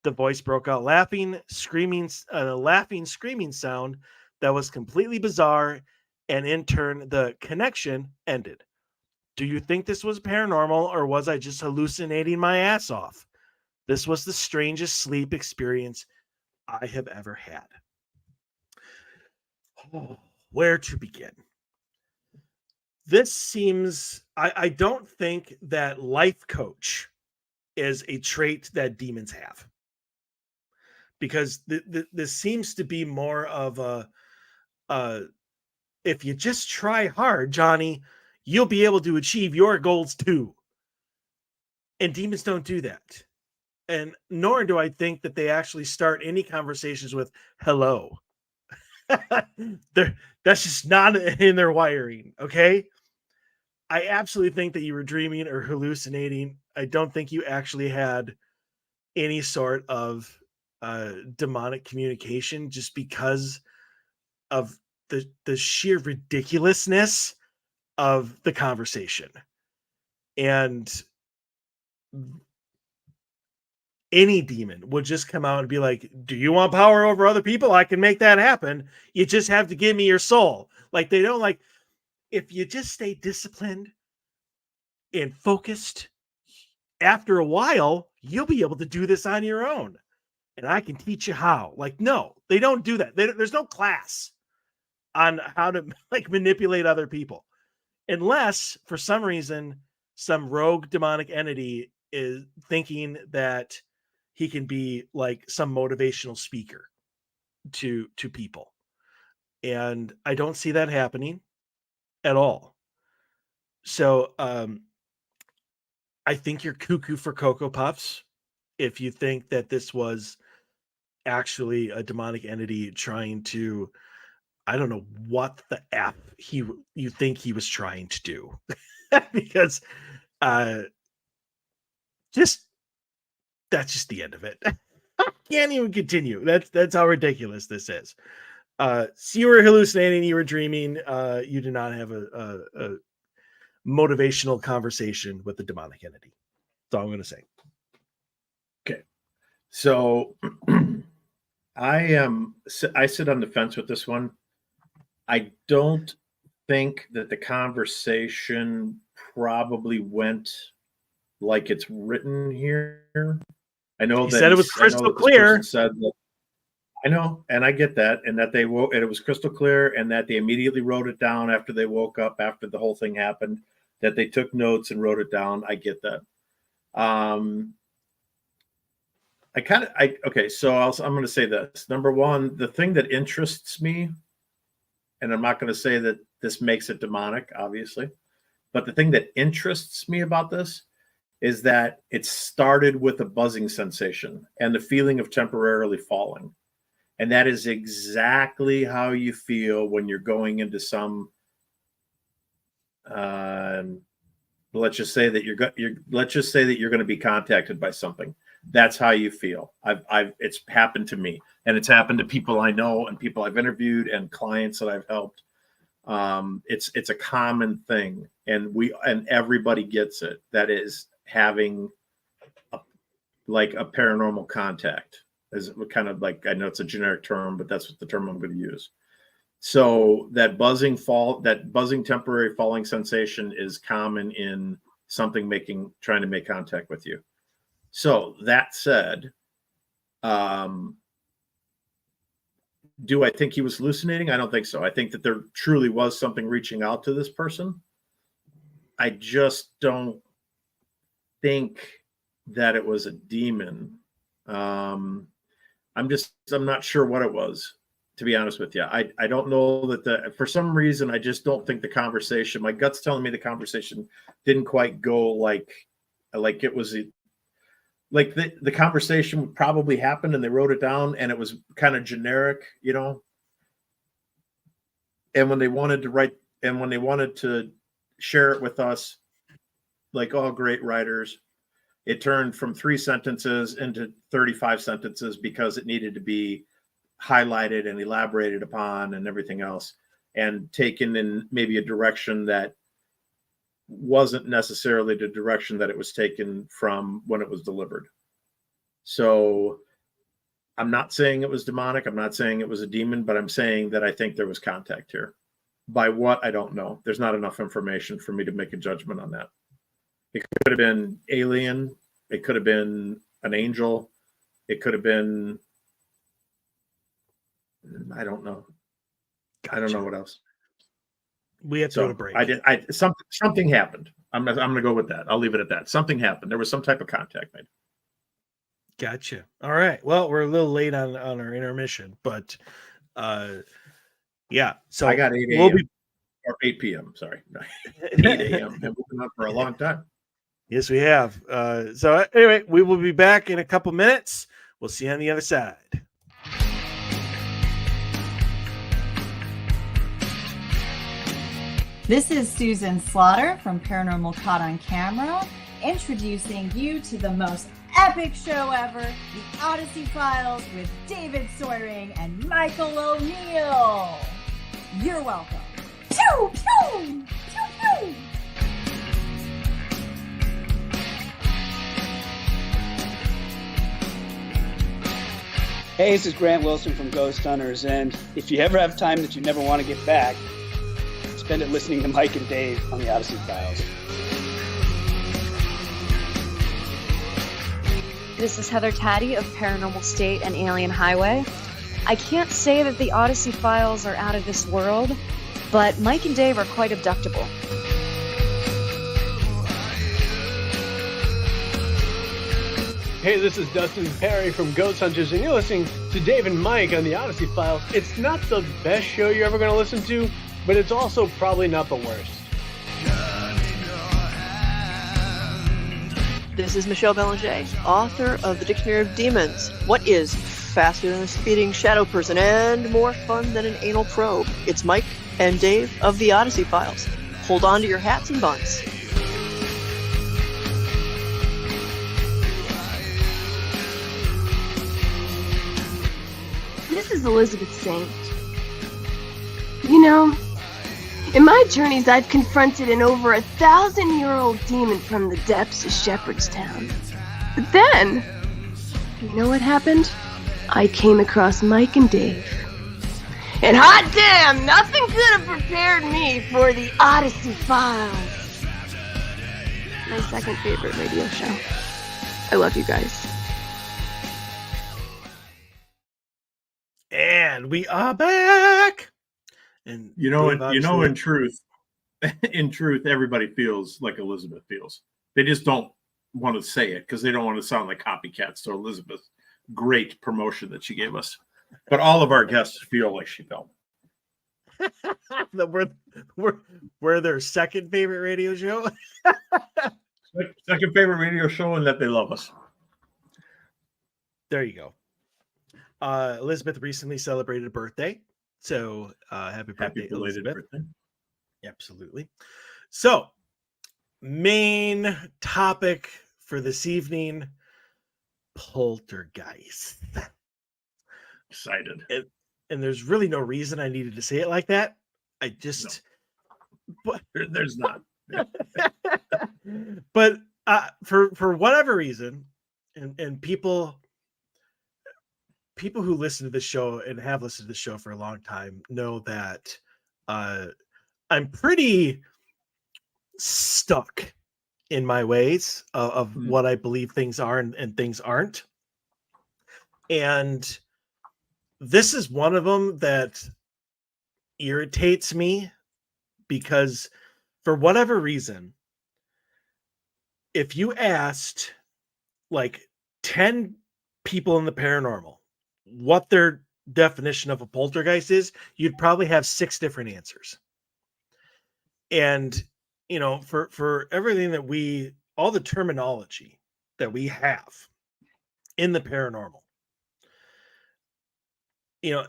The voice broke out laughing, screaming, screaming sound that was completely bizarre, and in turn, the connection ended. Do you think this was paranormal, or was I just hallucinating my ass off? This was the strangest sleep experience I have ever had. Oh, where to begin? This seems, I don't think that life coach is a trait that demons have, because this seems to be more of a if you just try hard, Johnny, you'll be able to achieve your goals too. And demons don't do that. And nor do I think that they actually start any conversations with hello. That's just not in their wiring. Okay. I absolutely think that you were dreaming or hallucinating. I don't think you actually had any sort of demonic communication, just because of the sheer ridiculousness of the conversation. And any demon would just come out and be like, do you want power over other people? I can make that happen. You just have to give me your soul. Like, they don't like, if you just stay disciplined and focused, after a while, you'll be able to do this on your own. and I can teach you how. Like, no, they don't do that. There's no class on how to like manipulate other people, unless for some reason some rogue demonic entity is thinking that he can be like some motivational speaker to people. And I don't see that happening at all. So I think you're cuckoo for Cocoa Puffs if you think that this was actually a demonic entity trying to, I don't know what the F you think he was trying to do. Because just that's just the end of it. Can't even continue. That's how ridiculous this is. So you were hallucinating, you were dreaming, you did not have a motivational conversation with the demonic entity. That's all I'm gonna say. Okay. So I sit on the fence with this one. I don't think that the conversation probably went like it's written here. I know He that said it was crystal clear. Said that, I know, and I get that, and that they woke, and it was crystal clear, and that they immediately wrote it down after they woke up, after the whole thing happened, that they took notes and wrote it down. I get that. Okay, so I'm going to say this. Number one, the thing that interests me, and I'm not going to say that this makes it demonic, obviously, but the thing that interests me about this is that it started with a buzzing sensation and the feeling of temporarily falling. And that is exactly how you feel when you're going into some, let's just say that you're going to be contacted by something. That's how you feel. It's happened to me, and it's happened to people I know and people I've interviewed and clients that I've helped. It's a common thing, and everybody gets it. That is having a paranormal contact. Is kind of like, I know it's a generic term, but that's what the term I'm going to use. So that buzzing temporary falling sensation is common in something trying to make contact with you. So that said, do I think he was hallucinating? I don't think so. I think that there truly was something reaching out to this person. I just don't think that it was a demon. I'm not sure what it was, to be honest with you. I don't know that for some reason, I just don't think the conversation, my gut's telling me the conversation didn't quite go like it was, like the conversation would probably happen and they wrote it down and it was kind of generic, and when they wanted to share it with us, like all great writers, it turned from 3 sentences into 35 sentences because it needed to be highlighted and elaborated upon and everything else, and taken in maybe a direction that wasn't necessarily the direction that it was taken from when it was delivered. So I'm not saying it was demonic. I'm not saying it was a demon, but I'm saying that I think there was contact here. By what, I don't know. There's not enough information for me to make a judgment on that. It could have been alien. It could have been an angel. It could have been, I don't know. Gotcha. I don't know what else. We have to go to break. Something happened. I'm going to go with that. I'll leave it at that. Something happened. There was some type of contact made. Gotcha. All right. Well, we're a little late on our intermission, but yeah. So I got 8 a.m. or 8 p.m. Sorry, 8 a.m. Been moving on for a long time. Yes, we have. So anyway, we will be back in a couple minutes. We'll see you on the other side. This is Susan Slaughter from Paranormal Caught on Camera, introducing you to the most epic show ever, The Odyssey Files with David Soyering and Michael O'Neill. You're welcome. Pew, pew, pew, pew. Hey, this is Grant Wilson from Ghost Hunters, and if you ever have time that you never want to get back, spend it listening to Mike and Dave on the Odyssey Files. This is Heather Taddy of Paranormal State and Alien Highway. I can't say that the Odyssey Files are out of this world, but Mike and Dave are quite abductable. Hey, this is Dustin Perry from Ghost Hunters, and you're listening to Dave and Mike on the Odyssey Files. It's not the best show you're ever going to listen to, but it's also probably not the worst. This is Michelle Belanger, author of The Dictionary of Demons. What is faster than a speeding shadow person and more fun than an anal probe? It's Mike and Dave of the Odyssey Files. Hold on to your hats and buns. This is Elizabeth Saint. You know, in my journeys I've confronted an over 1,000-year-old demon from the depths of Shepherdstown. But then, you know what happened? I came across Mike and Dave. And hot damn, nothing could have prepared me for the Odyssey Files. My second favorite radio show. I love you guys. And we are back. And in truth, everybody feels like Elizabeth feels. They just don't want to say it because they don't want to sound like copycats to Elizabeth. Great promotion that she gave us. But all of our guests feel like she felt. we're their second favorite radio show. Second favorite radio show, and that they love us. There you go. Elizabeth recently celebrated a birthday. So happy birthday, belated Elizabeth. birthday. Absolutely. So, main topic for this evening, Poltergeist. Excited. And there's really no reason I needed to say it like that. I just... No. But there's not. But for whatever reason, and people who listen to this show and have listened to the show for a long time know that I'm pretty stuck in my ways of what I believe things are and things aren't. And this is one of them that irritates me because for whatever reason, if you asked like 10 people in the paranormal what their definition of a poltergeist is, you'd probably have 6 different answers. And, you know, for everything that all the terminology that we have in the paranormal, you know,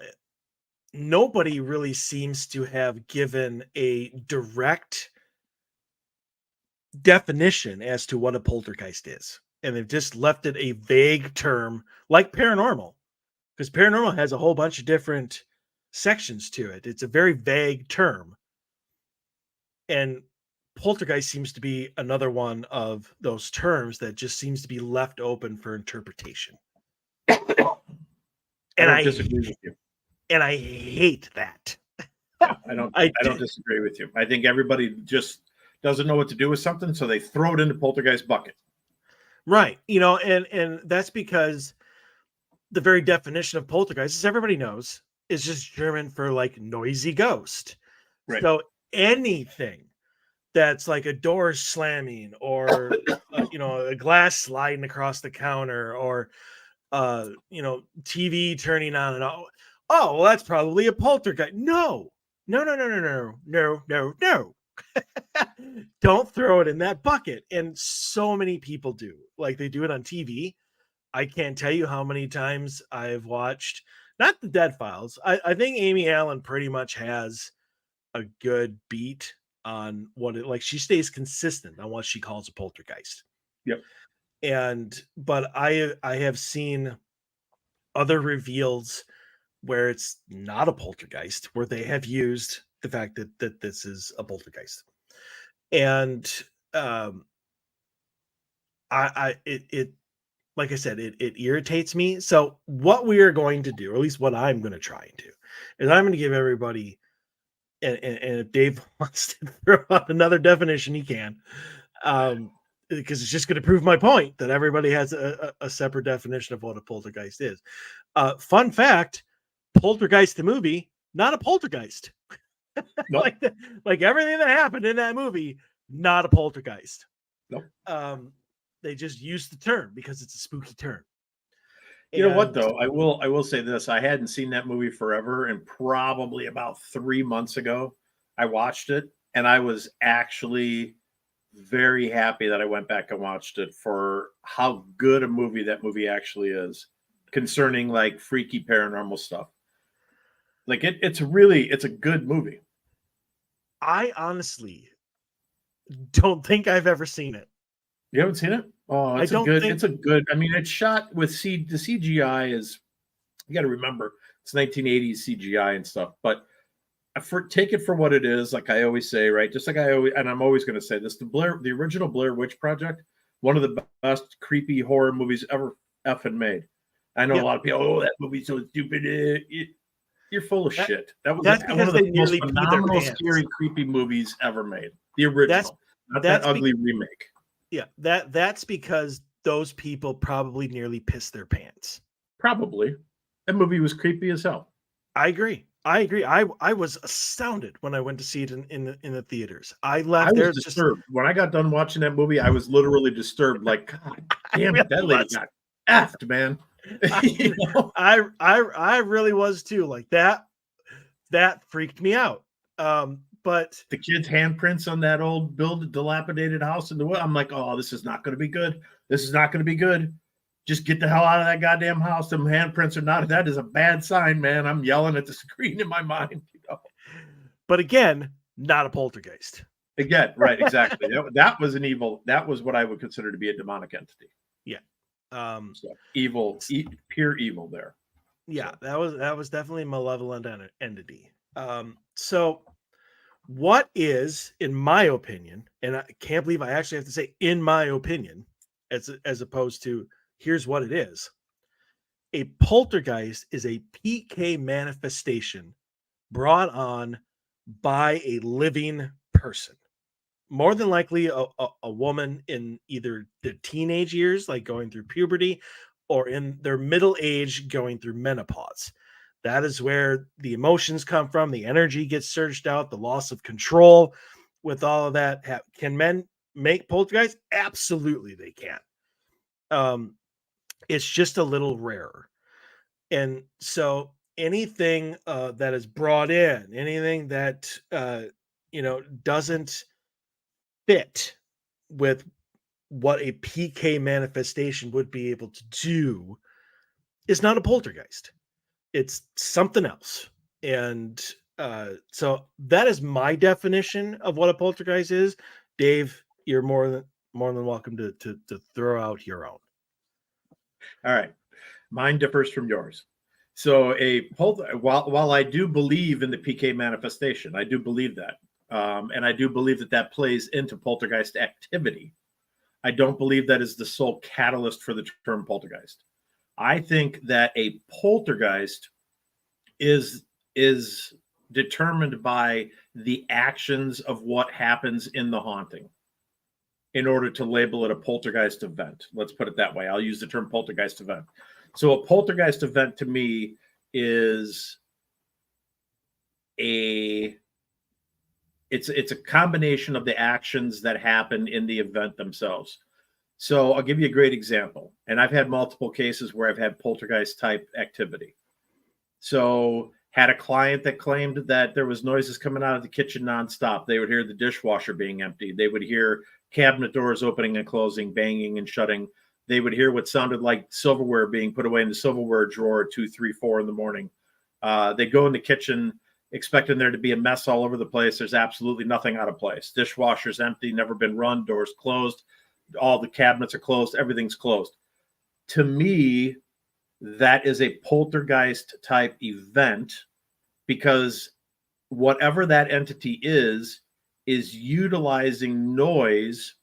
nobody really seems to have given a direct definition as to what a poltergeist is. And they've just left it a vague term like paranormal, because paranormal has a whole bunch of different sections to it. It's a very vague term. And poltergeist seems to be another one of those terms that just seems to be left open for interpretation. And I disagree with you. And I hate that. Yeah, I don't disagree with you. I think everybody just doesn't know what to do with something, so they throw it in the poltergeist bucket. Right. You know, and that's because the very definition of poltergeist, as everybody knows, is just German for like noisy ghost. Right. So anything that's like a door slamming or a glass sliding across the counter or TV turning on and off. Oh, well, that's probably a poltergeist. No. Don't throw it in that bucket. And so many people do. Like they do it on TV. I can't tell you how many times I've watched, not the Dead Files. I think Amy Allen pretty much has a good beat on what it, like she stays consistent on what she calls a poltergeist. Yep. But I have seen other reveals where it's not a poltergeist, where they have used the fact that this is a poltergeist. And it like I said, it irritates me. So what we are going to do, or at least what I'm going to try and do, is I'm going to give everybody, and if Dave wants to throw out another definition, he can. because it's just going to prove my point that everybody has a separate definition of what a poltergeist is. Fun fact: Poltergeist the movie, not a poltergeist. Nope. like everything that happened in that movie, not a poltergeist. Nope. They just used the term because it's a spooky term. You know what, though? I will say this. I hadn't seen that movie forever, and probably about 3 months ago, I watched it, and I was actually very happy that I went back and watched it for how good a movie that movie actually is concerning like freaky paranormal stuff. Like it's a good movie. I honestly don't think I've ever seen it. You haven't seen it? Oh, it's a good. I mean, it's shot with the CGI is, you got to remember, it's 1980s CGI and stuff, but take it for what it is, like I always say, right? Just like I'm always going to say this: the original Blair Witch Project, one of the best creepy horror movies ever effing made. I know a lot of people, oh, that movie's so stupid. You're full of shit. That was one of the most phenomenal, scary, creepy movies ever made. The original, not that ugly remake. Yeah, that's because those people probably nearly pissed their pants. Probably, that movie was creepy as hell. I agree. I was astounded when I went to see it in the theaters. I left I was disturbed when I got done watching that movie. I was literally disturbed. Like, God damn it, that lady got effed, man. I really was too. Like that freaked me out. But the kid's handprints on that old dilapidated house in the wood. I'm like, oh, this is not going to be good. This is not going to be good. Just get the hell out of that goddamn house. Them handprints are not. That is a bad sign, man. I'm yelling at the screen in my mind. But again, not a poltergeist. Again, right? Exactly. that was an evil. That was what I would consider to be a demonic entity. Yeah. So evil, pure evil there. Yeah, that was definitely a malevolent entity. So what is, in my opinion, and I can't believe I actually have to say in my opinion, as opposed to here's what it is. A poltergeist is a PK manifestation brought on by a living person. More than likely a woman in either their teenage years, like going through puberty, or in their middle age going through menopause. That is where the emotions come from. The energy gets surged out, the loss of control with all of that. Can men make poltergeists? Absolutely, they can. It's just a little rarer. And so anything that is brought in, anything that, doesn't fit with what a PK manifestation would be able to do is not a poltergeist. It's something else. And so that is my definition of what a poltergeist is. Dave, you're more than welcome to throw out your own. All right. Mine differs from yours. So while I do believe in the PK manifestation, I do believe that. And I do believe that plays into poltergeist activity. I don't believe that is the sole catalyst for the term poltergeist. I think that a poltergeist is determined by the actions of what happens in the haunting in order to label it a poltergeist event. Let's put it that way. I'll use the term poltergeist event. So a poltergeist event to me is it's a combination of the actions that happen in the event themselves. So I'll give you a great example. And I've had multiple cases where I've had poltergeist type activity. So had a client that claimed that there was noises coming out of the kitchen nonstop. They would hear the dishwasher being emptied. They would hear cabinet doors opening and closing, banging and shutting. They would hear what sounded like silverware being put away in the silverware drawer at 2, 3, 4 in the morning. They go in the kitchen expecting there to be a mess all over the place. There's absolutely nothing out of place. Dishwasher's empty, never been run, doors closed. All the cabinets are closed. Everything's closed. To me, that is a poltergeist type event because whatever that entity is utilizing noise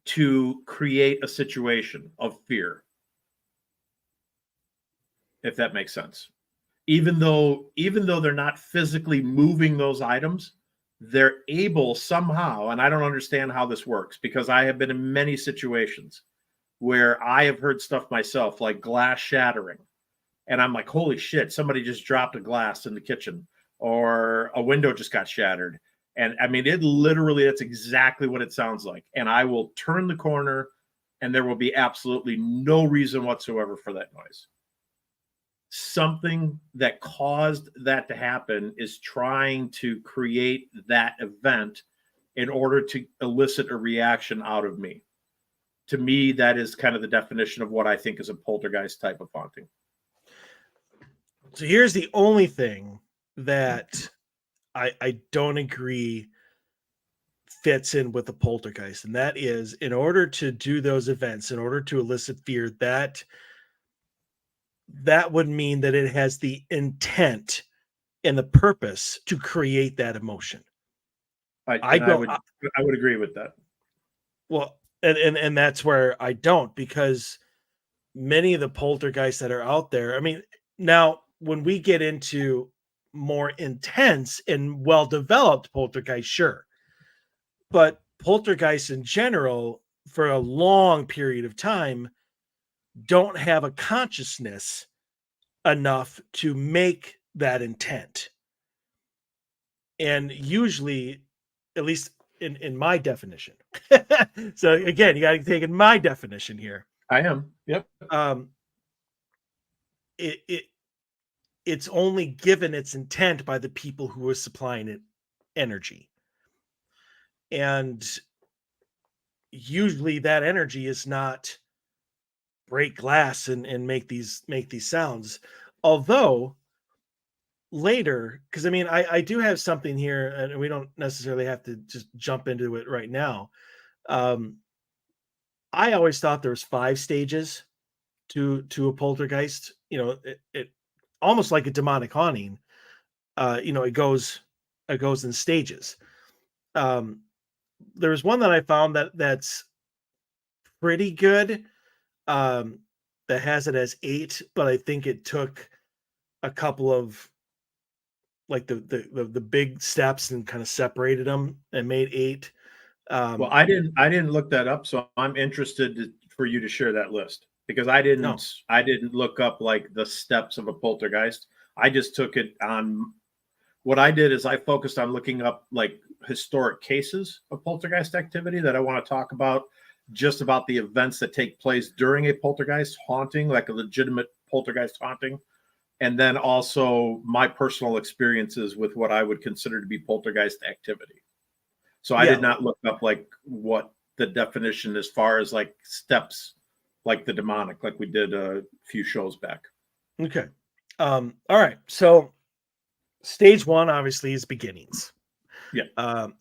to create a situation of fear, if that makes sense. Even though they're not physically moving those items, they're able somehow, and I don't understand how this works, because I have been in many situations where I have heard stuff myself, like glass shattering. And I'm like, holy shit, somebody just dropped a glass in the kitchen, or a window just got shattered. And I mean, that's exactly what it sounds like. And I will turn the corner and there will be absolutely no reason whatsoever for that noise. Something that caused that to happen is trying to create that event in order to elicit a reaction out of me. To me, that is kind of the definition of what I think is a poltergeist type of haunting. So here's the only thing that I don't agree fits in with the poltergeist, and that is, in order to do those events, in order to elicit fear, that would mean that it has the intent and the purpose to create that emotion. I would agree with that. Well, and that's where I don't, because many of the poltergeists that are out there, I mean, now when we get into more intense and well-developed poltergeists, sure. But poltergeists in general, for a long period of time, don't have a consciousness enough to make that intent. And usually, at least in my definition. So again, you got to take in my definition here. I am. Yep. It's only given its intent by the people who are supplying it energy. And usually that energy is not break glass and make these sounds. Although later, because I mean, I do have something here, and we don't necessarily have to just jump into it right now. I always thought there was 5 stages to a poltergeist. You know, it almost like a demonic haunting. You know, it goes in stages. There's one that I found that's pretty good. That has it as 8, but I think it took a couple of like the big steps and kind of separated them and made 8. Well, I didn't look that up, so I'm interested for you to share that list, because I didn't look up like the steps of a poltergeist. I just took it on. What I did is I focused on looking up like historic cases of poltergeist activity that I want to talk about, just about the events that take place during a poltergeist haunting, like a legitimate poltergeist haunting. And then also my personal experiences with what I would consider to be poltergeist activity. So I did not look up like what the definition as far as like steps, like the demonic, like we did a few shows back. Okay. All right. So stage 1 obviously is beginnings. Yeah.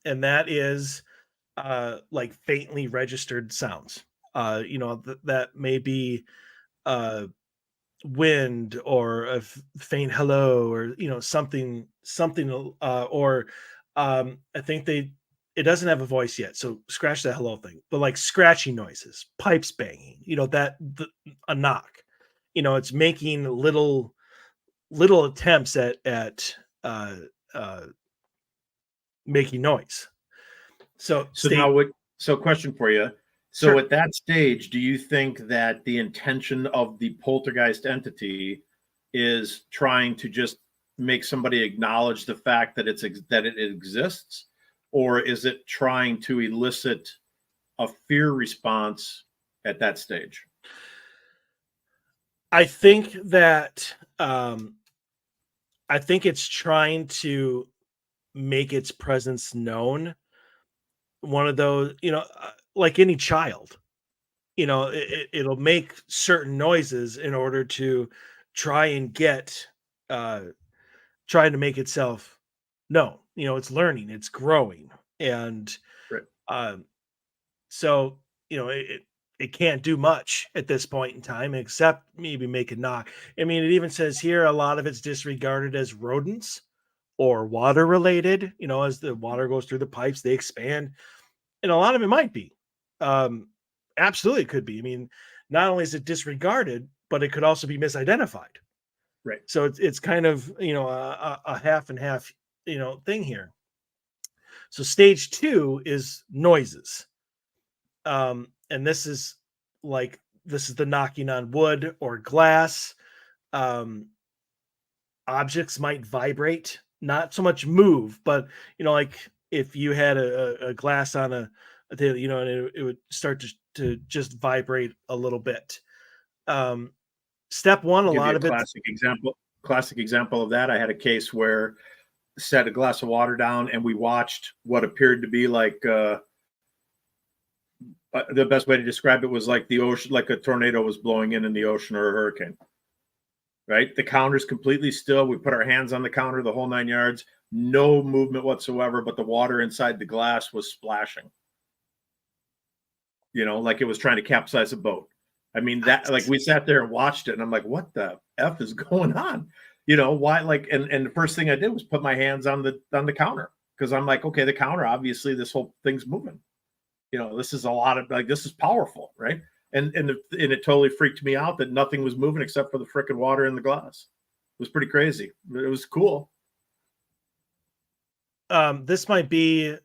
And that is like faintly registered sounds. You know, that may be wind or a faint hello, or you know, something or I think it doesn't have a voice yet, so scratch that hello thing, but like scratchy noises, pipes banging, you know, a knock, you know, it's making little attempts at making noise. So question for you. So Sure. At that stage, do you think that the intention of the poltergeist entity is trying to just make somebody acknowledge the fact that it exists, or is it trying to elicit a fear response at that stage? I think that I think it's trying to make its presence known. One of those, you know, like any child, you know, it'll make certain noises in order to try and get trying to make itself known. You know, it's learning, it's growing, and Right. so you know, it can't do much at this point in time except maybe make a knock. I mean, it even says here a lot of it's disregarded as rodents or water related. You know, as the water goes through the pipes, they expand, and a lot of it might be. Absolutely, it could be. I mean, not only is it disregarded, but it could also be misidentified. Right. So it's kind of, you know, a half and half, you know, thing here. So stage 2 is noises. And this is the knocking on wood or glass. Objects might vibrate, not so much move, but like if you had a glass on and it would start to just vibrate a little bit. Step 1, a Give you lot a of it. classic example of that. I had a case where set a glass of water down and we watched what appeared to be like the best way to describe it was like the ocean, like a tornado was blowing in the ocean or a hurricane. Right? The counter's completely still. We put our hands on the counter, the whole 9 yards, no movement whatsoever, but the water inside the glass was splashing. Like it was trying to capsize a boat. I mean, that, like, we sat there and watched it and I'm like, what the F is going on? Why? Like, and the first thing I did was put my hands on the counter, because I'm like, okay, the counter, obviously this whole thing's moving. This is a lot of, like, this is powerful, right? And it totally freaked me out that nothing was moving except for the frickin' water in the glass. It was pretty crazy. It was cool. This might be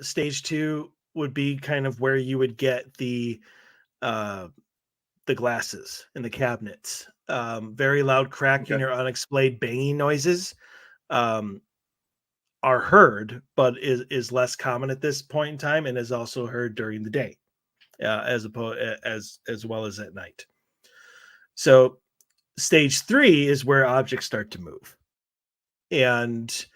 stage 2 would be kind of where you would get the glasses in the cabinets. Very loud cracking or unexplained banging noises are heard, but is less common at this point in time, and is also heard during the day, as well as at night. So stage 3 is where objects start to move, and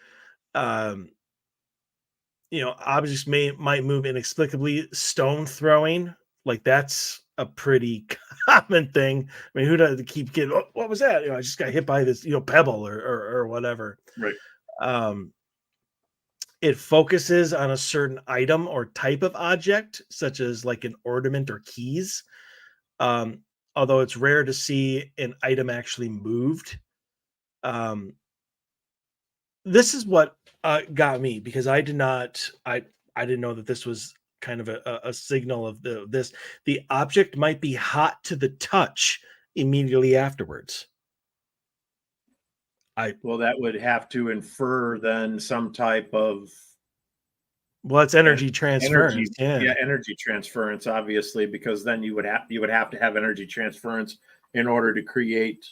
objects might move inexplicably. Stone throwing, like, that's a pretty common thing. I mean, who doesn't keep getting, oh, what was that? I just got hit by this, pebble or whatever. Right. It focuses on a certain item or type of object, such as like an ornament or keys. Although it's rare to see an item actually moved. This is what got me, because I didn't know that this was kind of a signal of the object might be hot to the touch immediately afterwards. Well, that would have to infer then some type of, well, it's energy transference. Energy transference, obviously, because then you would have to have energy transference in order to create,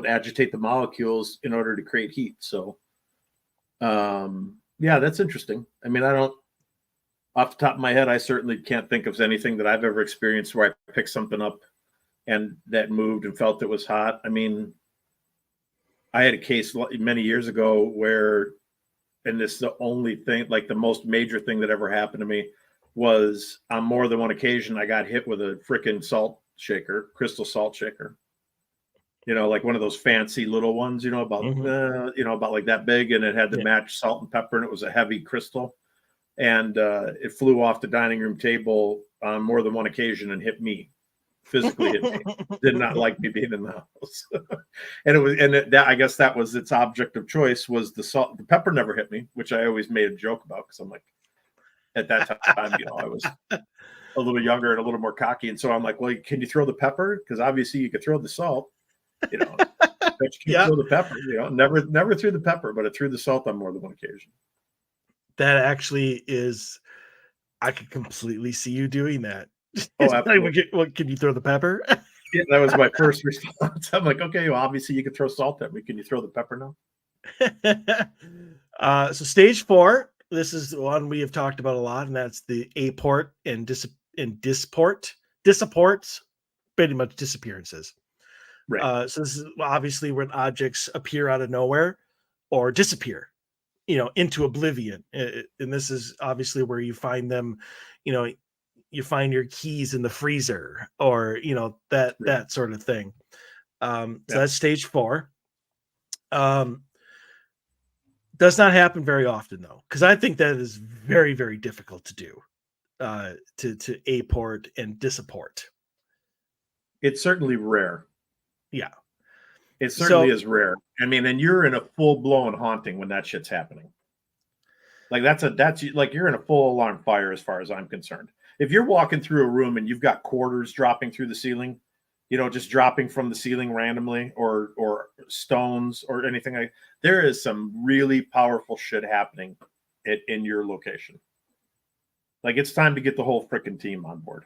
agitate the molecules in order to create heat. So that's interesting. I mean, I don't, off the top of my head, I certainly can't think of anything that I've ever experienced where I picked something up and that moved and felt it was hot. I mean, I had a case many years ago where, and this is the only thing, like the most major thing that ever happened to me, was on more than one occasion, I got hit with a freaking crystal salt shaker. Like one of those fancy little ones, about like that big, and it had to match salt and pepper, and it was a heavy crystal, and it flew off the dining room table on more than one occasion and physically hit me. Did not like me being in the house. I guess that was its object of choice, was the salt. The pepper never hit me, which I always made a joke about, because I'm like, at that time, I was a little younger and a little more cocky, and so I'm like, well, can you throw the pepper? Because obviously you could throw the salt. But you can't throw the pepper. Never threw the pepper, but I threw the salt on more than one occasion. That actually is, I could completely see you doing that. Oh, absolutely. What, can you throw the pepper? Yeah, that was my first response. I'm like, okay, well, obviously you can throw salt at me. Can you throw the pepper now? So stage 4, this is the one we have talked about a lot, and that's the aport and disport. Disapports, pretty much disappearances. Right. So this is obviously when objects appear out of nowhere or disappear, into oblivion. And this is obviously where you find them, you find your keys in the freezer, or, that sort of thing. So that's stage 4. Does not happen very often, though, because I think that is very, very difficult to do, to aport and disapport. It's certainly rare. Yeah. It certainly is rare. I mean, and you're in a full-blown haunting when that shit's happening. Like that's like you're in a full alarm fire as far as I'm concerned. If you're walking through a room and you've got quarters dropping through the ceiling, just dropping from the ceiling randomly, or stones or anything, there is some really powerful shit happening it in your location. Like, it's time to get the whole freaking team on board.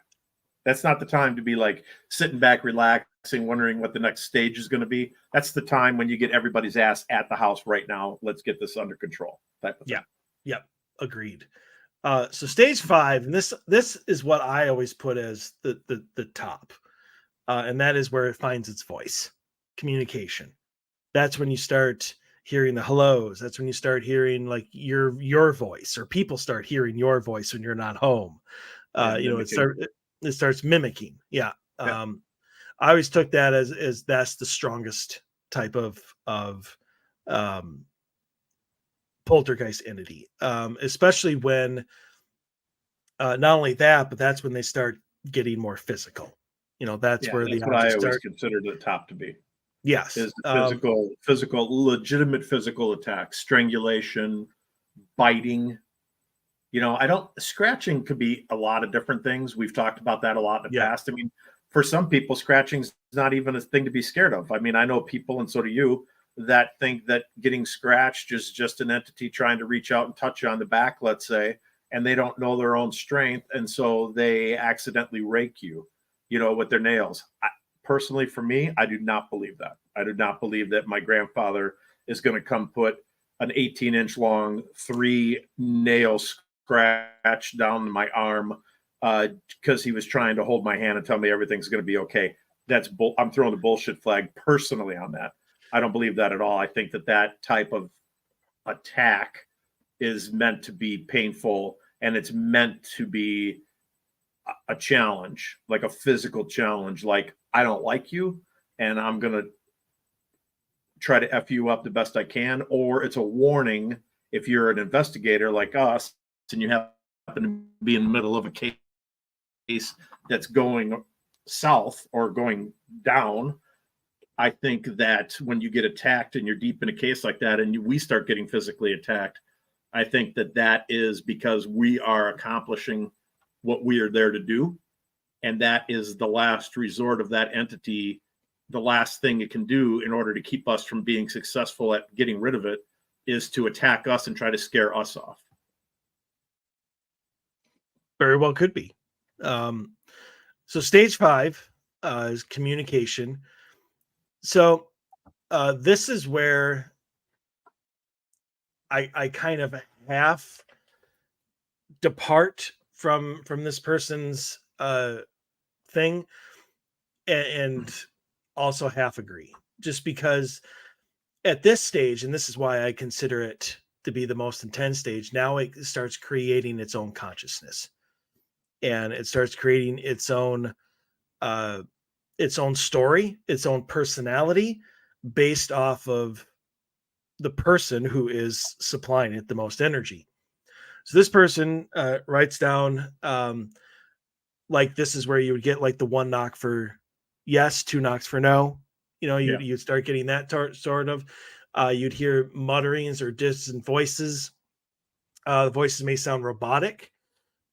That's not the time to be like sitting back, relaxing, wondering what the next stage is going to be. That's the time when you get everybody's ass at the house right now. Let's get this under control. Type of thing. Yep. Agreed. So stage 5, and this is what I always put as the top, and that is where it finds its voice. Communication. That's when you start hearing the hellos. That's when you start hearing like your voice, or people start hearing your voice when you're not home. It starts mimicking. Yeah. Yeah. I always took that as that's the strongest type of poltergeist entity, especially when not only that, but that's when they start getting more physical. That's where that's the what I objects always start. considered the top to be. Yes, Is legitimate physical attacks, strangulation, biting. Scratching could be a lot of different things. We've talked about that a lot in the past. I mean, for some people, scratching's not even a thing to be scared of. I mean, I know people, and so do you, that think that getting scratched is just an entity trying to reach out and touch you on the back, let's say, and they don't know their own strength, and so they accidentally rake you, with their nails. Personally, for me, I do not believe that. I do not believe that my grandfather is going to come put an 18-inch long 3-nail scratch down my arm because he was trying to hold my hand and tell me everything's going to be okay. I'm throwing the bullshit flag personally on that. I don't believe that at all. I think that type of attack is meant to be painful, and it's meant to be a challenge, like a physical challenge. Like, I don't like you, and I'm going to try to F you up the best I can. Or it's a warning if you're an investigator like us and you happen to be in the middle of a case that's going south or going down. I think that when you get attacked and you're deep in a case like that and we start getting physically attacked, I think that is because we are accomplishing what we are there to do. And that is the last resort of that entity. The last thing it can do in order to keep us from being successful at getting rid of it is to attack us and try to scare us off. Very well could be. So stage 5 is communication. So this is where I kind of half depart from this person's thing, and also half agree, just because at this stage, and this is why I consider it to be the most intense stage, now it starts creating its own consciousness, and it starts creating its own story, its own personality, based off of the person who is supplying it the most energy. So this person writes down, like, this is where you would get like the 1 knock for yes, 2 knocks for no. You'd start getting that sort of. You'd hear mutterings or distant voices. The voices may sound robotic.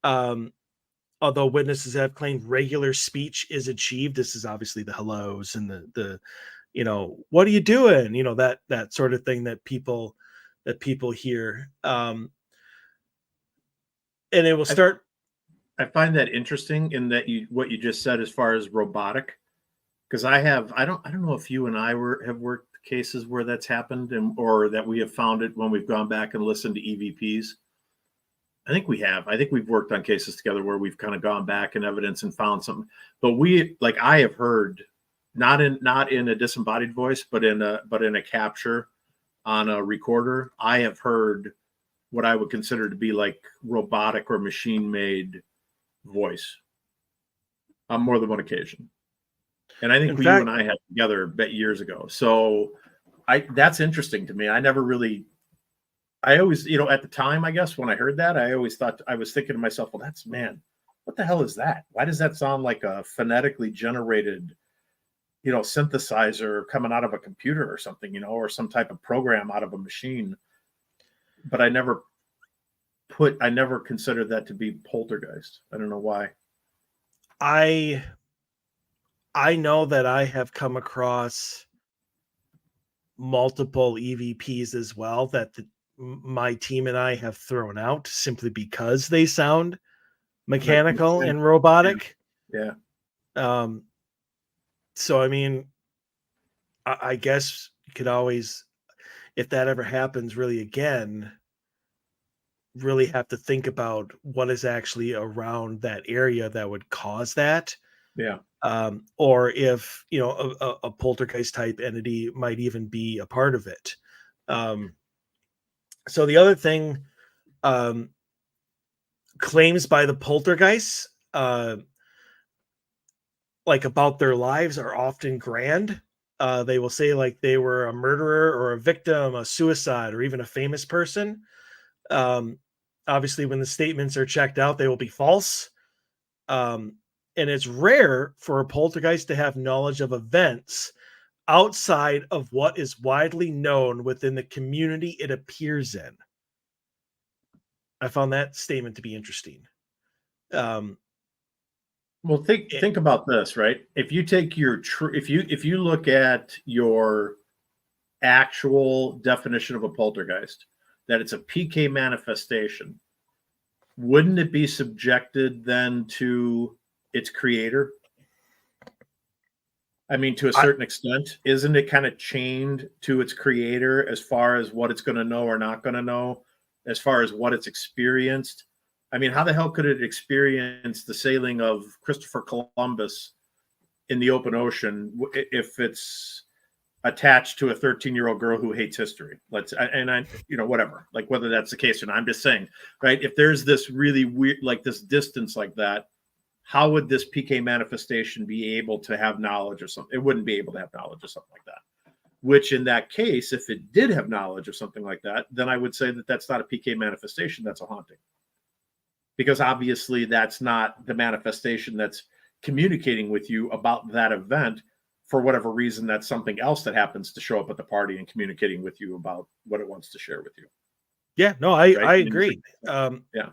Although witnesses have claimed regular speech is achieved. This is obviously the hellos and the what are you doing? That sort of thing that people hear. And it will start. I find that interesting in that what you just said as far as robotic, because I don't know if you and I have worked cases where that's happened, or that we have found it when we've gone back and listened to EVPs. I think we have. I think we've worked on cases together where we've kind of gone back in evidence and found something. But I have heard, not in a disembodied voice, but in a capture on a recorder, I have heard what I would consider to be like robotic or machine-made voice on more than one occasion. And I think you and I had together years ago. So that's interesting to me. I always, at the time, I guess, when I heard that, I always thought, I was thinking to myself, well, what the hell is that? Why does that sound like a phonetically generated, synthesizer coming out of a computer or something, or some type of program out of a machine? But I never considered that to be poltergeist. I don't know why. I know that I have come across multiple EVPs as well, that my team and I have thrown out simply because they sound mechanical and robotic. Yeah. So I mean, I guess you could always, if that ever happens really again, really have to think about what is actually around that area that would cause that. Yeah. Or if, you know, a poltergeist type entity might even be a part of it. So the other thing, claims by the poltergeists, like about their lives are often grand. They will say like they were a murderer or a victim, a suicide, or even a famous person. Um, Obviously, when the statements are checked out, they will be false. And it's rare for a poltergeist to have knowledge of events outside of what is widely known within the community it appears in. I found that statement to be interesting. Well, think about this, right? If you take your if you look at your actual definition of a poltergeist, that it's a PK manifestation, wouldn't it be subjected then to its creator? I mean, to a certain extent, isn't it kind of chained to its creator as far as what it's going to know or not going to know, as far as what it's experienced? I mean, how the hell could it experience the sailing of Christopher Columbus in the open ocean if it's attached to a 13-year-old girl who hates history? Whatever, like whether that's the case or not. I'm just saying, right? If there's this really weird, like this distance like that, how would this PK manifestation be able to have knowledge of something? It wouldn't be able to have knowledge of something like that. Which in that case, if it did have knowledge of something like that, then I would say that that's not a PK manifestation, that's a haunting. Because obviously that's not the manifestation that's communicating with you about that event. For whatever reason, that's something else that happens to show up at the party and communicating with you about what it wants to share with you. Yeah, no, I agree. Yeah.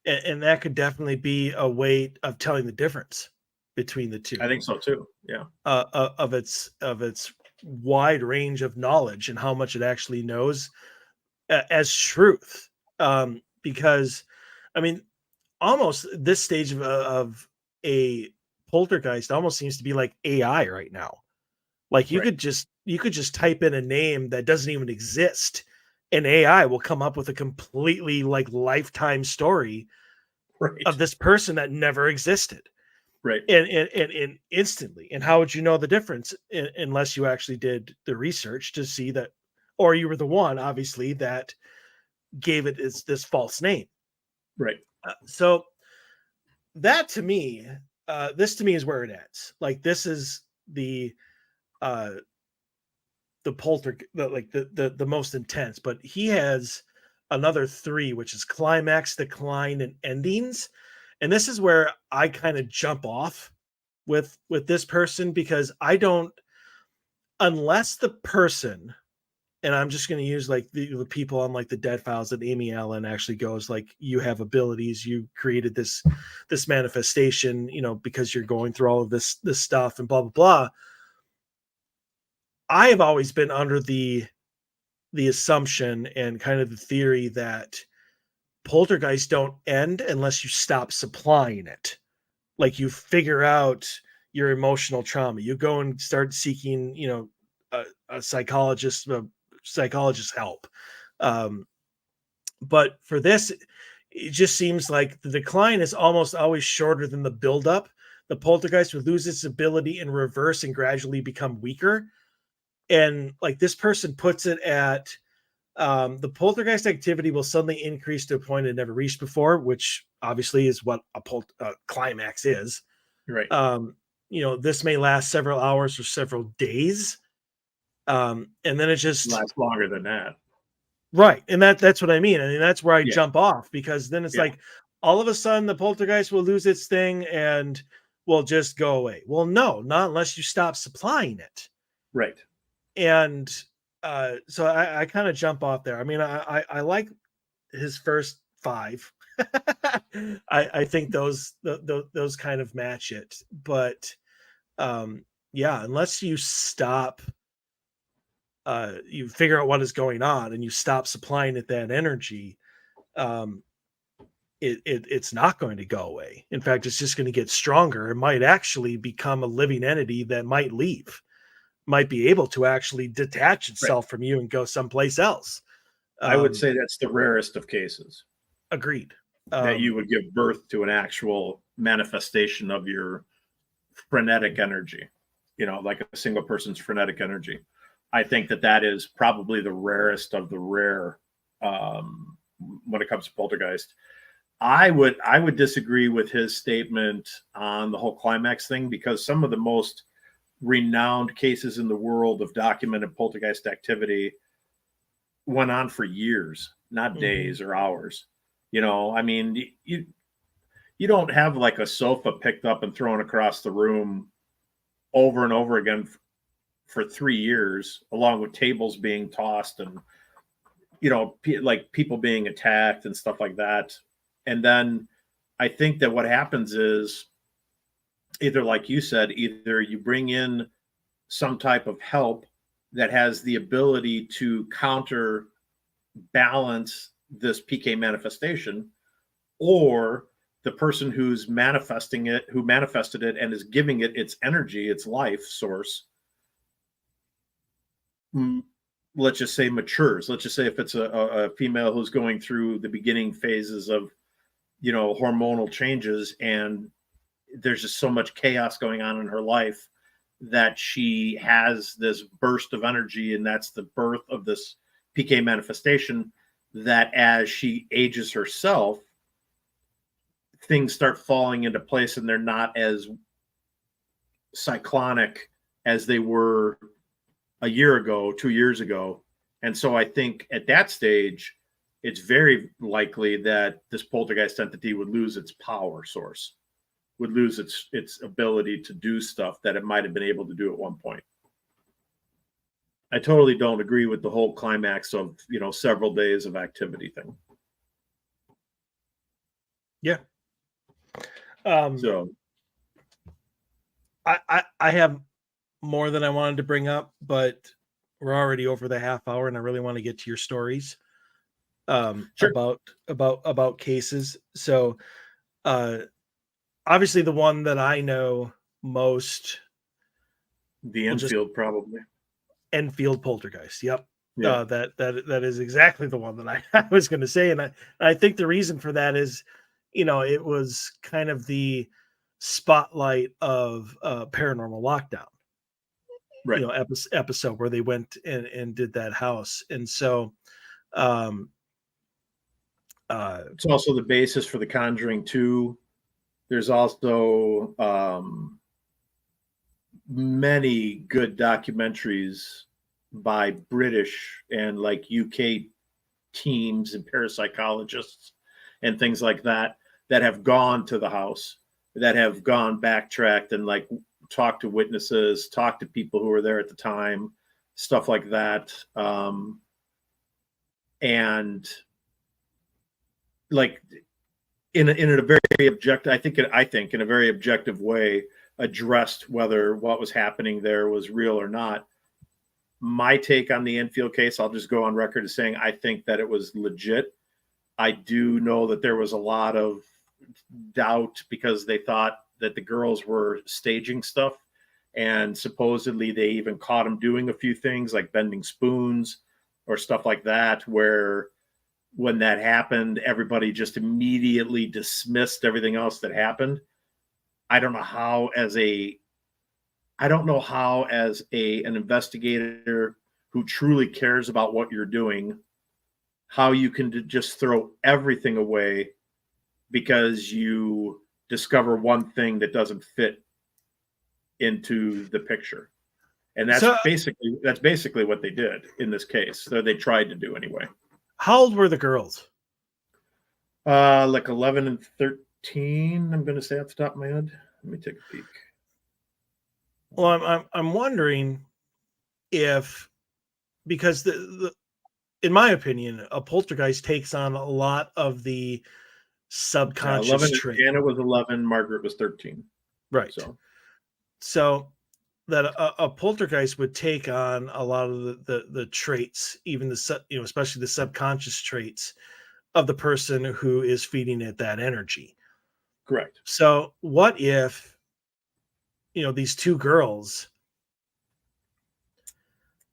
And that could definitely be a way of telling the difference between the two. I think so too. Yeah. Of its wide range of knowledge and how much it actually knows as truth. Because, I mean, almost this stage of a poltergeist almost seems to be like AI right now. Like you could just type in a name that doesn't even exist, and AI will come up with a completely like lifetime story of this person that never existed. Right. And instantly. And how would you know the difference unless you actually did the research to see that, or you were the one, obviously, that gave it this false name. Right. So that to me, this to me is where it ends. Like this is the the most intense, but he has another 3, which is climax, decline, and endings. And this is where I kind of jump off with this person, because I don't, unless the person, and I'm just going to use like the people on like the Dead Files that Amy Allen actually goes like, you have abilities, you created this manifestation, you know, because you're going through all of this stuff and blah blah blah. I have always been under the assumption and kind of the theory that poltergeists don't end unless you stop supplying it. Like you figure out your emotional trauma, you go and start seeking, you know, a psychologist help. But for this, it just seems like the decline is almost always shorter than the buildup. The poltergeist would lose its ability in reverse and gradually become weaker. And like this person puts it at, the poltergeist activity will suddenly increase to a point it never reached before, which obviously is what a climax is. Right. You know, this may last several hours or several days. And then it just lasts longer than that. Right. And that's what I mean. I mean, that's where I jump off, because then it's like all of a sudden the poltergeist will lose its thing and will just go away. Well, no, not unless you stop supplying it. Right. And so I kind of jump off there. I mean, I like his first 5. I think those kind of match it. But yeah, unless you stop you figure out what is going on and you stop supplying it that energy, it's not going to go away. In fact, it's just going to get stronger. It might actually become a living entity that might leave, might be able to actually detach itself from you and go someplace else. I would say that's the rarest of cases. Agreed. That you would give birth to an actual manifestation of your frenetic energy, like a single person's frenetic energy. I think that is probably the rarest of the rare when it comes to poltergeist. I would disagree with his statement on the whole climax thing, because some of the most renowned cases in the world of documented poltergeist activity went on for years, not days or hours. I mean, you don't have like a sofa picked up and thrown across the room over and over again for 3 years, along with tables being tossed and, like people being attacked and stuff like that. And then I think that what happens is either, like you said, either you bring in some type of help that has the ability to counterbalance this PK manifestation, or the person who's manifesting it, who manifested it and is giving it its energy, its life source, let's just say matures. Let's just say if it's a female who's going through the beginning phases of, hormonal changes, and there's just so much chaos going on in her life that she has this burst of energy, and that's the birth of this PK manifestation, that as she ages herself, things start falling into place and they're not as cyclonic as they were a year ago, 2 years ago. And so I think at that stage, it's very likely that this poltergeist entity would lose its power source, would lose its ability to do stuff that it might have been able to do at one point. I totally don't agree with the whole climax of, several days of activity thing. Yeah. So I have more than I wanted to bring up, but we're already over the half hour, and I really want to get to your stories sure. about cases. So obviously the one that I know most, the Enfield, probably. Enfield poltergeist. Yep. Yeah. That is exactly the one that I was going to say. And I think the reason for that is, it was kind of the spotlight of Paranormal Lockdown, right. Episode where they went and did that house. And so it's also the basis for The Conjuring 2. There's also many good documentaries by British and like UK teams and parapsychologists and things like that have gone to the house, that have gone backtracked and like talked to witnesses, talked to people who were there at the time, stuff like that. And like in a very objective, I think in a very objective way, addressed whether what was happening there was real or not. My take on the Enfield case, I'll just go on record as saying I think that it was legit. I do know that there was a lot of doubt because they thought that the girls were staging stuff, and supposedly they even caught them doing a few things like bending spoons or stuff like that, where when that happened, everybody just immediately dismissed everything else that happened. I don't know how as an investigator who truly cares about what you're doing, how you can just throw everything away because you discover one thing that doesn't fit into the picture. And that's basically what they did in this case. So they tried to do anyway. How old were the girls? Like 11 and 13, I'm going to say off the top of my head. Let me take a peek. Well, I'm wondering if, because in my opinion, a poltergeist takes on a lot of the subconscious traits. Janet was 11, Margaret was 13. Right. So that a poltergeist would take on a lot of the traits, even especially the subconscious traits of the person who is feeding it that energy. Correct. So what if, these two girls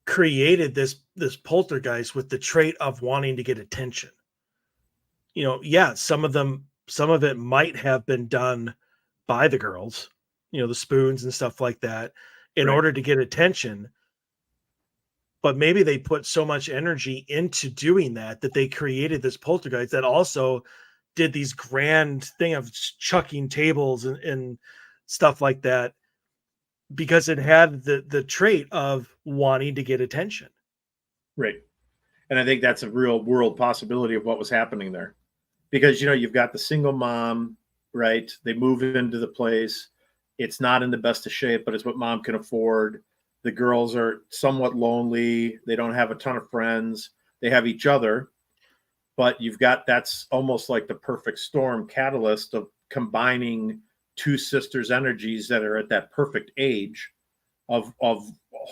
created this poltergeist with the trait of wanting to get attention? Yeah, some of it might have been done by the girls, the spoons and stuff like that, in Right. order to get attention. But maybe they put so much energy into doing that they created this poltergeist that also did these grand thing of chucking tables and stuff like that, because it had the trait of wanting to get attention. Right. And I think that's a real world possibility of what was happening there. Because, you've got the single mom, right? They move into the place. It's not in the best of shape, but it's what mom can afford. The girls are somewhat lonely. They don't have a ton of friends. They have each other. But that's almost like the perfect storm catalyst of combining two sisters' energies that are at that perfect age of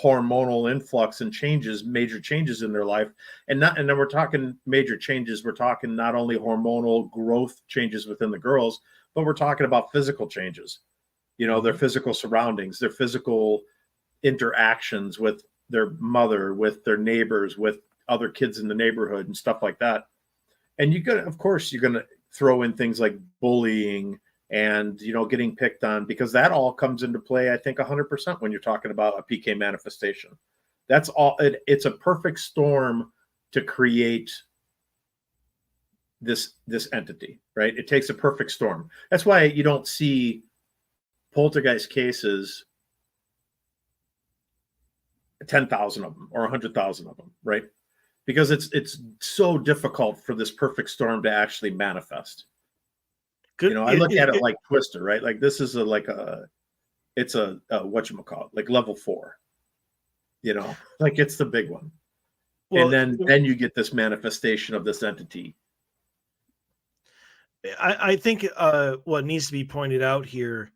hormonal influx and major changes in their life. And then we're talking major changes. We're talking not only hormonal growth changes within the girls, but we're talking about physical changes. Their physical surroundings, their physical interactions with their mother, with their neighbors, with other kids in the neighborhood and stuff like that. And you're going to throw in things like bullying and, getting picked on, because that all comes into play, I think 100% when you're talking about a PK manifestation. That's all. It's a perfect storm to create this entity, right? It takes a perfect storm. That's why you don't see poltergeist cases, 10,000 of them or 100,000 of them, right? Because it's so difficult for this perfect storm to actually manifest. I look at it like Twister, right? Like this is it's a whatchamacallit, like level 4. Like it's the big one. Well, and then you get this manifestation of this entity. I think what needs to be pointed out here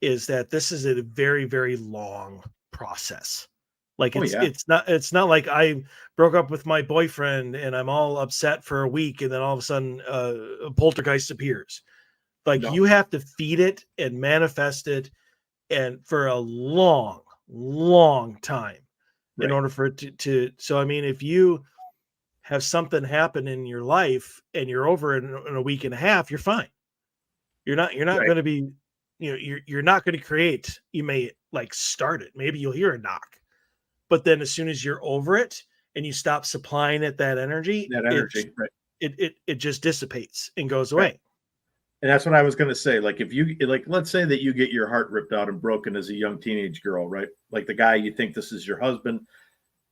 is that this is a very, very long process. Like it's not like I broke up with my boyfriend and I'm all upset for a week and then all of a sudden a poltergeist appears. Like you have to feed it and manifest it, and for a long, long time in order for it to. So I mean, if you have something happen in your life and you're over it in a week and a half, you're fine. You're not going to be, you're not going to create. You may like start it. Maybe you'll hear a knock, but then as soon as you're over it and you stop supplying it that energy, it just dissipates and goes away. And that's what I was going to say. Like let's say that you get your heart ripped out and broken as a young teenage girl, right? Like the guy, you think this is your husband,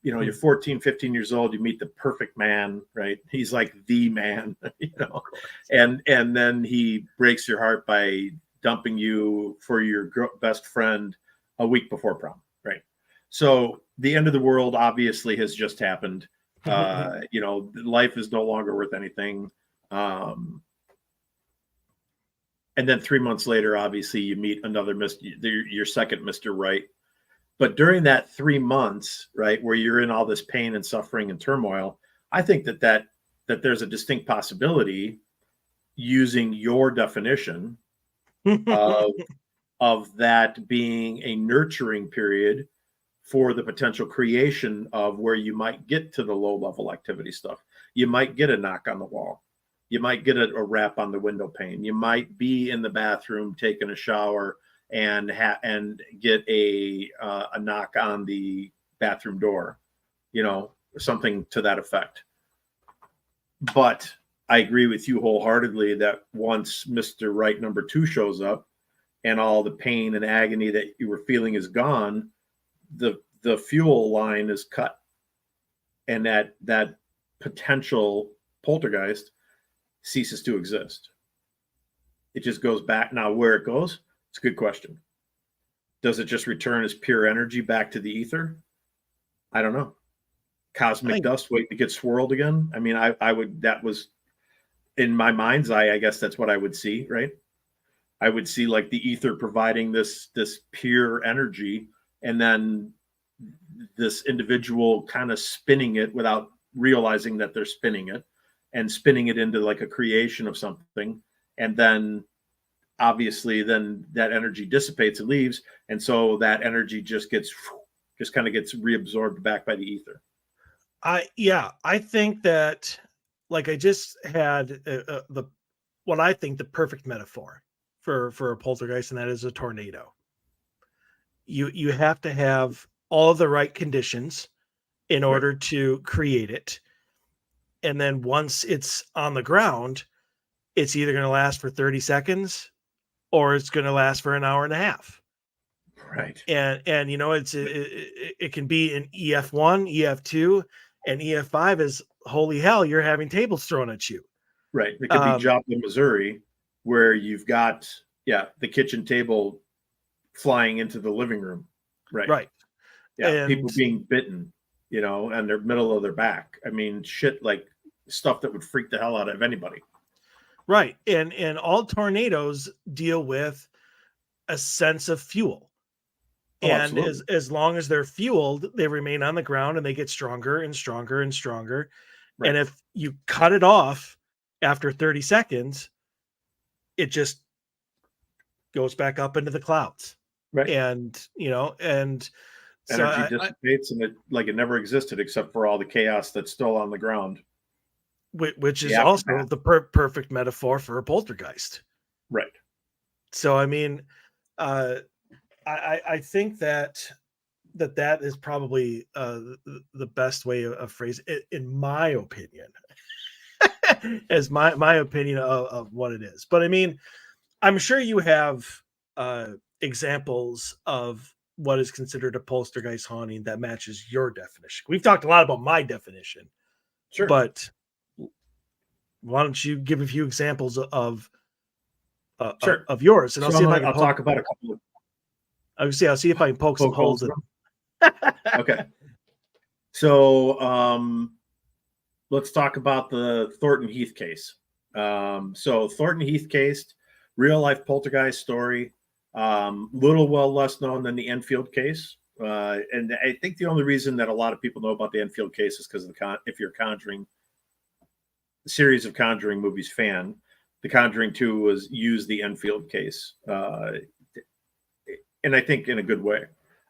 you're 14, 15 years old, you meet the perfect man, right? He's like the man, and then he breaks your heart by dumping you for your best friend a week before prom, right? So the end of the world obviously has just happened. Life is no longer worth anything. And then 3 months later, obviously, you meet another your second Mr. Right. But during that 3 months, right, where you're in all this pain and suffering and turmoil, I think that there's a distinct possibility, using your definition of that being a nurturing period for the potential creation of where you might get to the low level activity stuff. You might get a knock on the wall. You might get a rap on the window pane. You might be in the bathroom taking a shower and get a knock on the bathroom door, something to that effect. But I agree with you wholeheartedly that once Mr. Right number 2 shows up and all the pain and agony that you were feeling is gone, the fuel line is cut, and that potential poltergeist ceases to exist. It just goes back. Now, where it goes, it's a good question. Does it just return as pure energy back to the ether? I don't know. Cosmic dust waiting to get swirled again. I mean, I would, that was in my mind's eye, I guess that's what I would see, right? I would see like the ether providing this pure energy and then this individual kind of spinning it without realizing that they're spinning it, and spinning it into like a creation of something, and then obviously then that energy dissipates and leaves, and so that energy just kind of gets reabsorbed back by the ether. I think that, like, I just had what I think the perfect metaphor for a poltergeist, and that is a tornado. You have to have all the right conditions in order to create it, and then once it's on the ground, it's either going to last for 30 seconds or it's going to last for an hour and a half. Right. And it can be an EF1, EF2, and EF5 is holy hell, you're having tables thrown at you. Right. It could be Joplin, Missouri, where you've got the kitchen table flying into the living room. Right. Yeah. And people being bitten, and their middle of their back. I mean, shit, like stuff that would freak the hell out of anybody. Right. And all tornadoes deal with a sense of fuel. And as long as they're fueled, they remain on the ground and they get stronger and stronger and stronger. Right. And if you cut it off after 30 seconds, it just goes back up into the clouds. Right. And, and energy dissipates, and it never existed except for all the chaos that's still on the ground. Which is also the perfect metaphor for a poltergeist. Right. So, I mean, I think that is probably the best way of phrasing it, in my opinion, as my opinion of what it is. But I mean, I'm sure you have examples of what is considered a poltergeist haunting that matches your definition. We've talked a lot about my definition, sure, but why don't you give a few examples of yours, and I'll see if I can talk about a couple of. I'll see if I can poke some holes in them. Okay. So let's talk about the Thornton Heath case. So Thornton Heath case, real life poltergeist story, little less known than the Enfield case. And I think the only reason that a lot of people know about the Enfield case is because of if you're a Conjuring series of Conjuring movies fan, The Conjuring 2 used the Enfield case. And I think in a good way.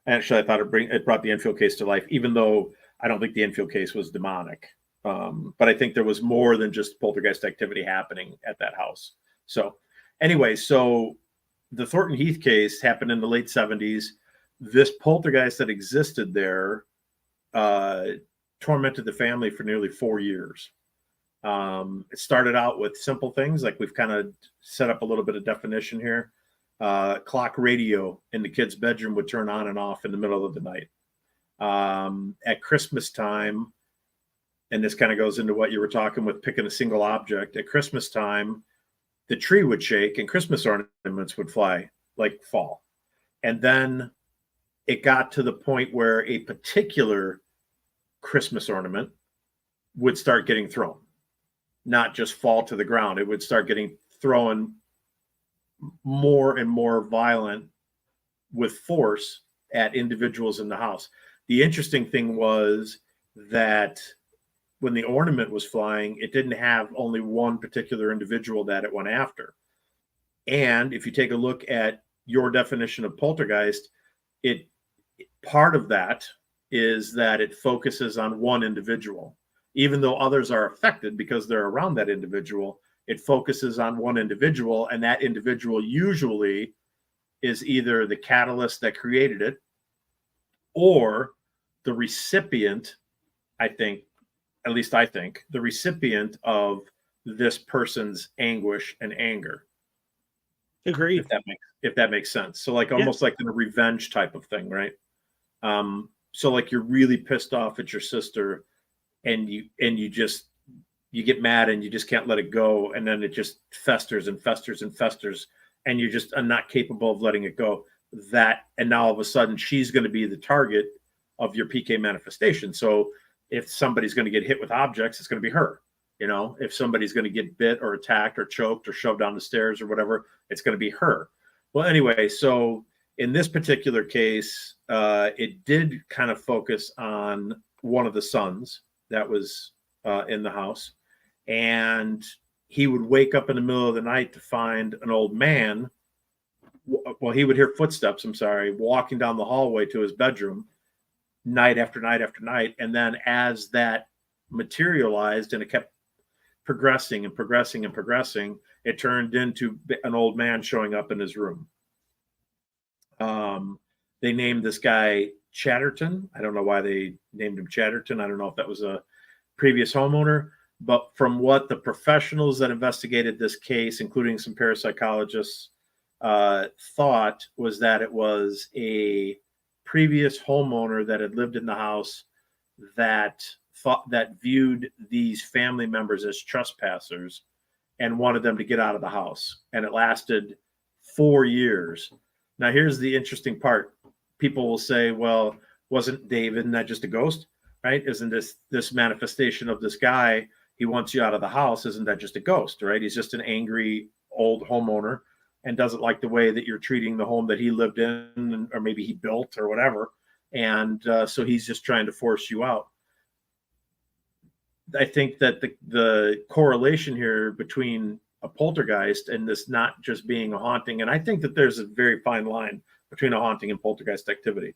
Actually, I thought it brought the Enfield case to life, even though I don't think the Enfield case was demonic. But I think there was more than just poltergeist activity happening at that house. So anyway, the Thornton Heath case happened in the late 70s. This poltergeist that existed there tormented the family for nearly 4 years. It started out with simple things, like we've kind of set up a little bit of definition here. Clock radio in the kid's bedroom would turn on and off in the middle of the night. At Christmas time, and this kind of goes into what you were talking with picking a single object. At Christmas time, the tree would shake and Christmas ornaments would fall. And then it got to the point where a particular Christmas ornament would start getting thrown, not just fall to the ground. It would start getting thrown more and more violent with force at individuals in the house. The interesting thing was that when the ornament was flying, it didn't have only one particular individual that it went after. And if you take a look at your definition of poltergeist, part of that is that it focuses on one individual. Even though others are affected because they're around that individual, it focuses on one individual, and that individual usually is either the catalyst that created it or the recipient, I think, the recipient of this person's anguish and anger. Agreed. If that makes sense. So almost like in a revenge type of thing, right? So like you're really pissed off at your sister and you get mad and you just can't let it go, and then it just festers and festers and festers, and you just are not capable of letting it go. And now all of a sudden she's going to be the target of your PK manifestation. So if somebody's going to get hit with objects, it's going to be her. If somebody's going to get bit or attacked or choked or shoved down the stairs or whatever, it's going to be her. Well, anyway, so In this particular case, it did kind of focus on one of the sons that was in the house, and he would wake up in the middle of the night to find an old man. Well, he would hear footsteps, walking down the hallway to his bedroom night after night after night. And then as that materialized and it kept progressing and progressing and progressing, it turned into an old man showing up in his room. They named this guy Chatterton. I don't know why they named him Chatterton. I don't know if that was a previous homeowner, but from what the professionals that investigated this case, including some parapsychologists, thought was that it was a previous homeowner that had lived in the house that viewed these family members as trespassers and wanted them to get out of the house. And it lasted 4 years. Now, here's the interesting part. People will say, well, wasn't David not just a ghost, right? Isn't this manifestation of this guy? He wants you out of the house. Isn't that just a ghost, right? He's just an angry old homeowner and doesn't like the way that you're treating the home that he lived in, or maybe he built or whatever. And so he's just trying to force you out. I think that the correlation here between a poltergeist and this not just being a haunting, and I think that there's a very fine line between a haunting and poltergeist activity.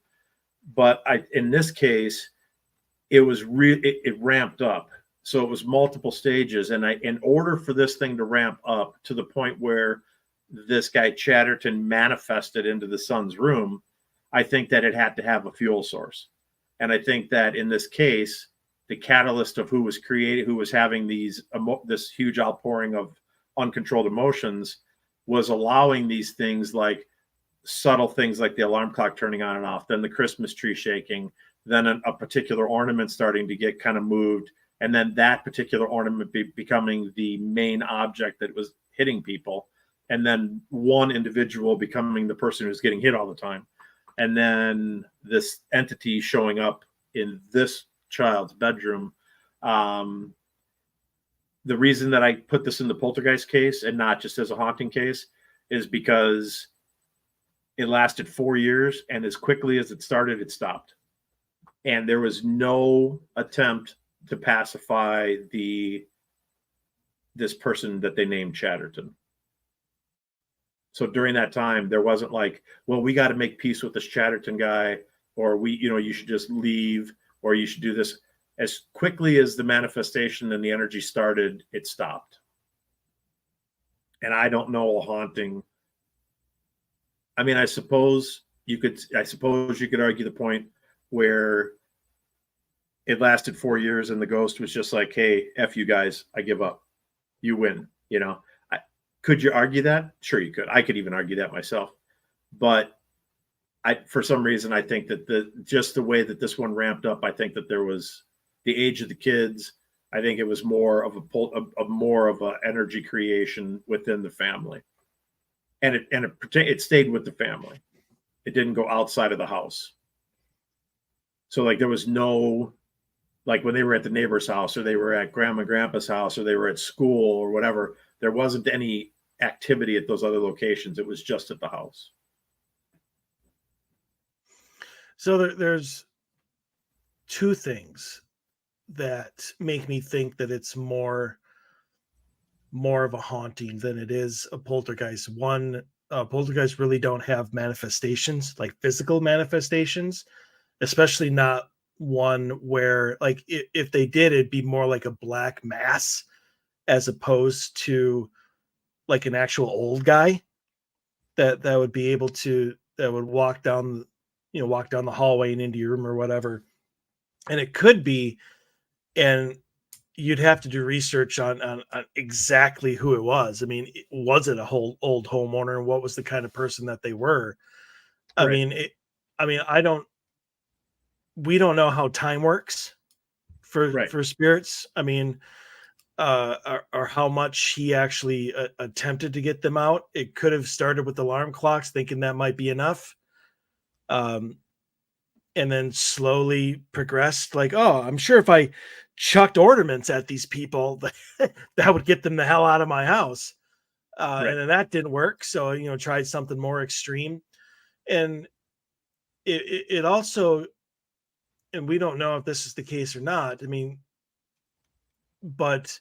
But in this case, it was it ramped up. So it was multiple stages. And in order for this thing to ramp up to the point where this guy Chatterton manifested into the son's room, I think that it had to have a fuel source. And I think that in this case, the catalyst of who was having this huge outpouring of uncontrolled emotions was allowing these things, like subtle things like the alarm clock turning on and off, then the Christmas tree shaking, then a particular ornament starting to get kind of moved, and then that particular ornament becoming the main object that was hitting people, and then one individual becoming the person who's getting hit all the time, and then this entity showing up in this child's bedroom. The reason that I put this in the poltergeist case and not just as a haunting case is because it lasted 4 years, and as quickly as it started, it stopped. And there was no attempt to pacify this person that they named Chatterton. So during that time, there wasn't like, well, we got to make peace with this Chatterton guy, or you should just leave, or you should do this. As quickly as the manifestation and the energy started, it stopped. And I don't know a haunting. I mean, I suppose you could argue the point where it lasted 4 years and the ghost was just like, hey, F you guys, I give up. You win. Could you argue that? Sure, you could. I could even argue that myself. But for some reason, I think that just the way that this one ramped up, I think that there was the age of the kids. I think it was more of a energy creation within the family, and it stayed with the family. It didn't go outside of the house. So like there was no, like when they were at the neighbor's house, or they were at grandma and grandpa's house, or they were at school or whatever, there wasn't any activity at those other locations. It was just at the house. So there's two things that make me think that it's more of a haunting than it is a poltergeist. One, poltergeists really don't have manifestations, like physical manifestations, especially not one where, like, if they did, it'd be more like a black mass as opposed to like an actual old guy that would be able to, that would walk down the hallway and into your room or whatever. And it could be, and you'd have to do research on exactly who it was. I mean, was it a whole old homeowner, and what was the kind of person that they were? I Right. mean, we don't know how time works for spirits. I mean, or how much he actually attempted to get them out. It could have started with alarm clocks, thinking that might be enough. And then slowly progressed, like, oh, I'm sure if I chucked ornaments at these people, that would get them the hell out of my house. And then that didn't work. So, tried something more extreme. And it also, and we don't know if this is the case or not. I mean, but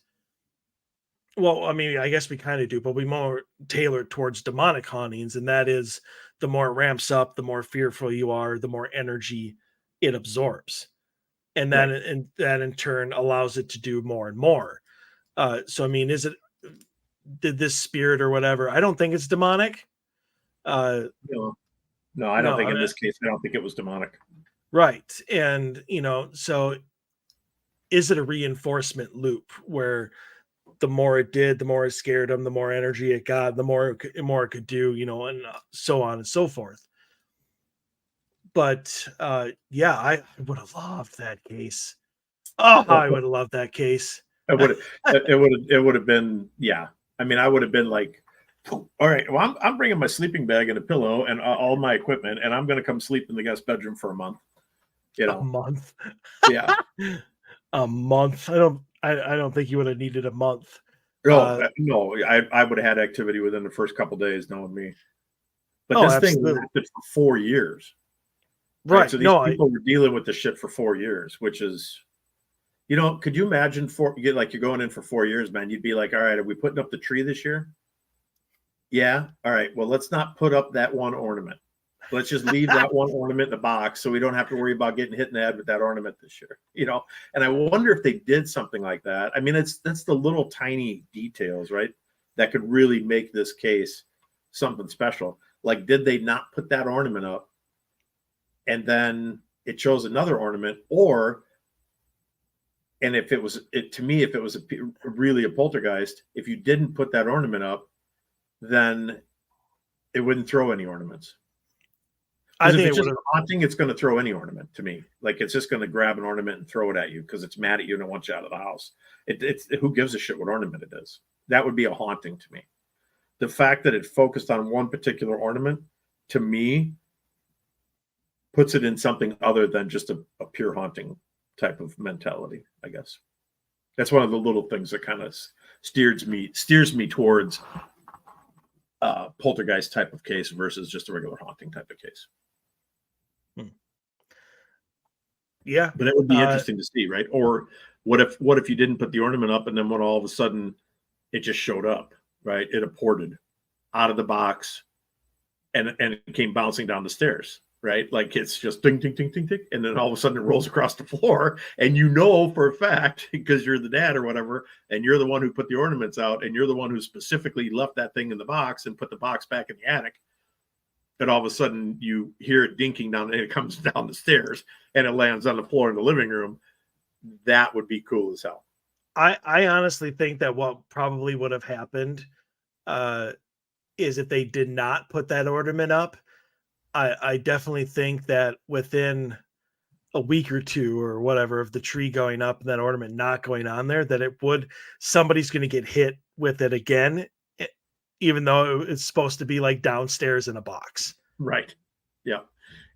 well, I mean, I guess we kind of do, but we more tailored towards demonic hauntings, and that is the more it ramps up, the more fearful you are, the more energy it absorbs, and Right. that in turn allows it to do more and more. So I mean, did this spirit or whatever? I don't think it's demonic. No, no, I don't No, think I in mean, this case, I don't think it was demonic. right, and so is it a reinforcement loop where the more it did, the more it scared him, the more energy it got, the more it could do, and so on and so forth. But yeah, I would have loved that case. Oh, Well, I would have loved that case. it would have been, yeah. I mean, I would have been like, all right, well, I'm bringing my sleeping bag and a pillow and all my equipment, and I'm going to come sleep in the guest bedroom for a month. A month. Yeah. A month. I don't think you would have needed a month. No, I would have had activity within the first couple days, knowing me. But Oh, this thing absolutely. lasted for 4 years. Right. So these No, people were dealing with the shit for 4 years, which is, could you imagine you're going in for 4 years, man? You'd be like, all right, are we putting up the tree this year? Yeah. All right. Well, let's not put up that one ornament. Let's just leave that one ornament in the box so we don't have to worry about getting hit in the head with that ornament this year. And I wonder if they did something like that. I mean, that's the little tiny details, right? That could really make this case something special. Like, did they not put that ornament up and then it chose another ornament? And if it was really a poltergeist, if you didn't put that ornament up, then it wouldn't throw any ornaments. I If think it's it just would haunting, it's going to throw any ornament to me. Like, it's just going to grab an ornament and throw it at you because it's mad at you and it wants you out of the house. It's who gives a shit what ornament it is? That would be a haunting to me. The fact that it focused on one particular ornament, to me, puts it in something other than just a pure haunting type of mentality, I guess. That's one of the little things that kind of steers me towards poltergeist type of case versus just a regular haunting type of case. Yeah. But it would be interesting to see, right? Or what if you didn't put the ornament up and then when all of a sudden it just showed up, right? It apported out of the box and it came bouncing down the stairs, right? Like, it's just ding, ding, ding, ding, ding. And then all of a sudden it rolls across the floor. And for a fact, because you're the dad or whatever, and you're the one who put the ornaments out, and you're the one who specifically left that thing in the box and put the box back in the attic. And all of a sudden you hear it dinking down and it comes down the stairs and it lands on the floor in the living room. That would be cool as hell. I honestly think that what probably would have happened is if they did not put that ornament up, I definitely think that within a week or two or whatever of the tree going up and that ornament not going on there, that somebody's going to get hit with it again, even though it's supposed to be like downstairs in a box. Right. Yeah.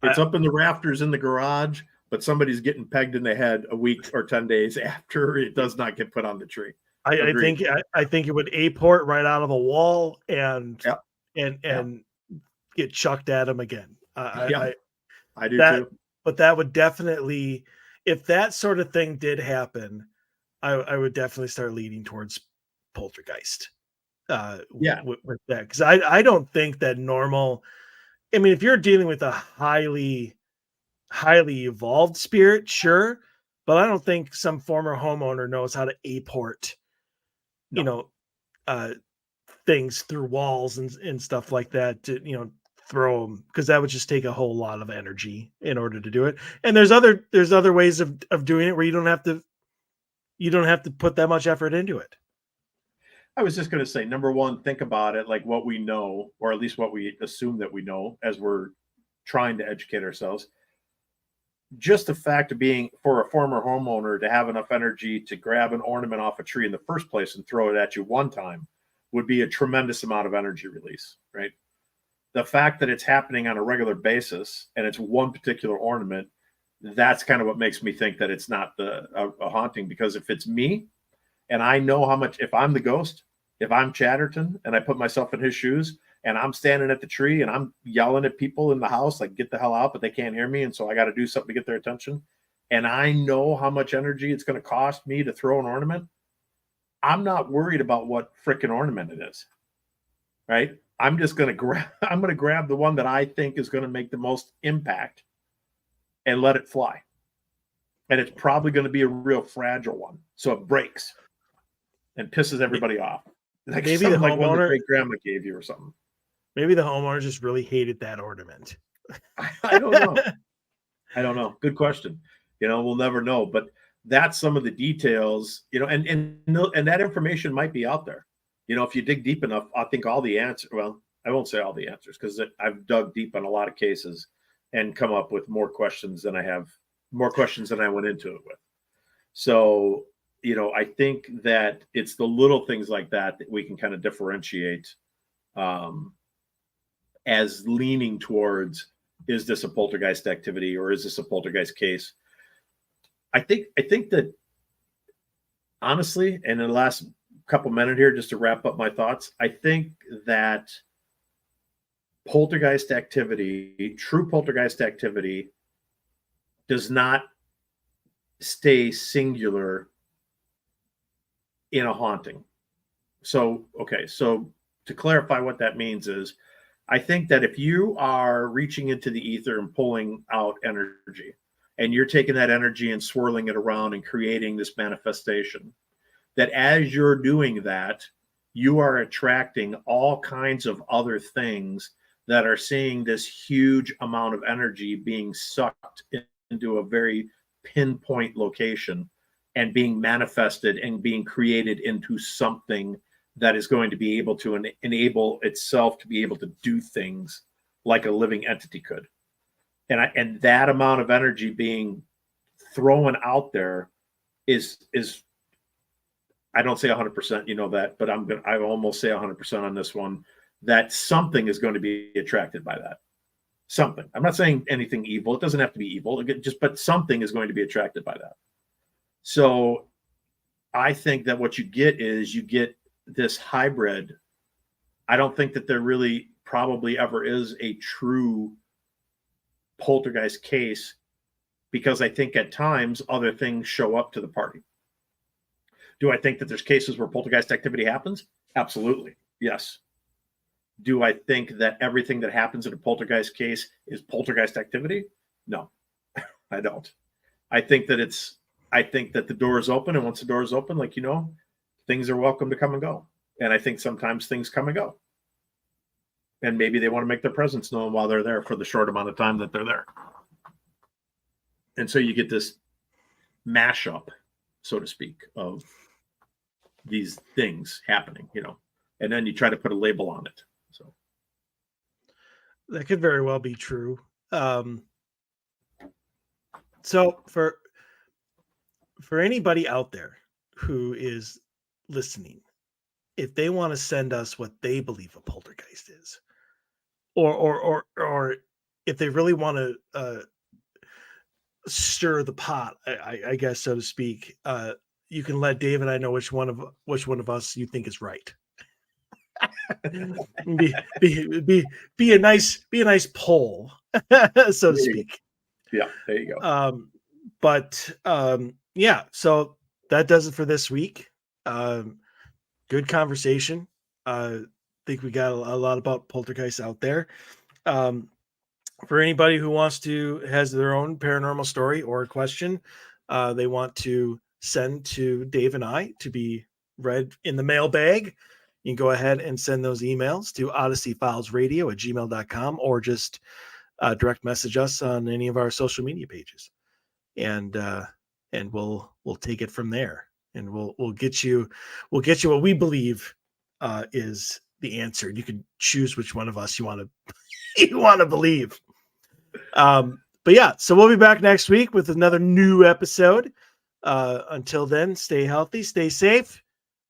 It's up in the rafters in the garage, but somebody's getting pegged in the head a week or 10 days after it does not get put on the tree. I think it would A-port right out of the wall and get chucked at him again. I do too. But that would definitely, if that sort of thing did happen, I would definitely start leaning towards poltergeist. With that, because I don't think that normal. I mean, if you're dealing with a highly evolved spirit, sure, but I don't think some former homeowner knows how to A-port, things through walls and stuff like that to throw them, because that would just take a whole lot of energy in order to do it. And there's other ways of doing it where you don't have to put that much effort into it. I was just going to say, number one, think about it like what we know, or at least what we assume that we know as we're trying to educate ourselves. Just the fact of being, for a former homeowner, to have enough energy to grab an ornament off a tree in the first place and throw it at you one time would be a tremendous amount of energy release, right? The fact that it's happening on a regular basis and it's one particular ornament, that's kind of what makes me think that it's not a haunting. Because if it's me and I know how much, if I'm the ghost, if I'm Chatterton and I put myself in his shoes and I'm standing at the tree and I'm yelling at people in the house, like, get the hell out, but they can't hear me. And so I got to do something to get their attention. And I know how much energy it's going to cost me to throw an ornament. I'm not worried about what frickin' ornament it is, right? I'm just going to grab the one that I think is going to make the most impact and let it fly. And it's probably going to be a real fragile one. So it breaks and pisses everybody off. Like maybe something the like one that homeowner, great grandma gave you or something. maybe the homeowner just really hated that ornament. I don't know. I don't know. Good question. We'll never know. But that's some of the details, and that information might be out there. If you dig deep enough, I think all the answers, well, I won't say all the answers because I've dug deep on a lot of cases and come up with more questions than I went into it with. So, I think that it's the little things like that we can kind of differentiate as leaning towards, is this a poltergeist activity or is this a poltergeist case? I think that honestly, and in the last couple minutes here, just to wrap up my thoughts, I think that poltergeist activity, true poltergeist activity, does not stay singular in a haunting. So to clarify what that means is, I think that if you are reaching into the ether and pulling out energy, and you're taking that energy and swirling it around and creating this manifestation, that as you're doing that, you are attracting all kinds of other things that are seeing this huge amount of energy being sucked into a very pinpoint location and being manifested and being created into something that is going to be able to enable itself to be able to do things like a living entity could. And that amount of energy being thrown out there is I don't say 100%, that, but I almost say 100% on this one, that something is going to be attracted by that. Something. I'm not saying anything evil. It doesn't have to be evil. But something is going to be attracted by that. So I think that what you get is this hybrid. I don't think that there really probably ever is a true poltergeist case, because I think at times other things show up to the party. Do I think that there's cases where poltergeist activity happens? Absolutely. Yes. Do I think that everything that happens in a poltergeist case is poltergeist activity? No, I don't. I think that the door is open, and once the door is open, things are welcome to come and go. And I think sometimes things come and go. And maybe they want to make their presence known while they're there for the short amount of time that they're there. And so you get this mashup, so to speak, of these things happening, and then you try to put a label on it. So that could very well be true. So for anybody out there who is listening, if they want to send us what they believe a poltergeist is, or if they really want to stir the pot, I guess, so to speak, you can let Dave and I know which one of us you think is right. be a nice poll, so to speak. Yeah, there you go. Yeah, so that does it for this week. Good conversation. Think we got a lot about poltergeists out there. For anybody who has their own paranormal story or a question they want to send to Dave and I to be read in the mailbag, you can go ahead and send those emails to odysseyfilesradio@gmail.com, or just direct message us on any of our social media pages, and we'll take it from there, and we'll get you what we believe is the answer. You can choose which one of us you want to believe. But yeah, so we'll be back next week with another new episode. Until then, stay healthy, stay safe.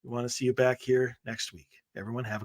We want to see you back here next week. Everyone have a good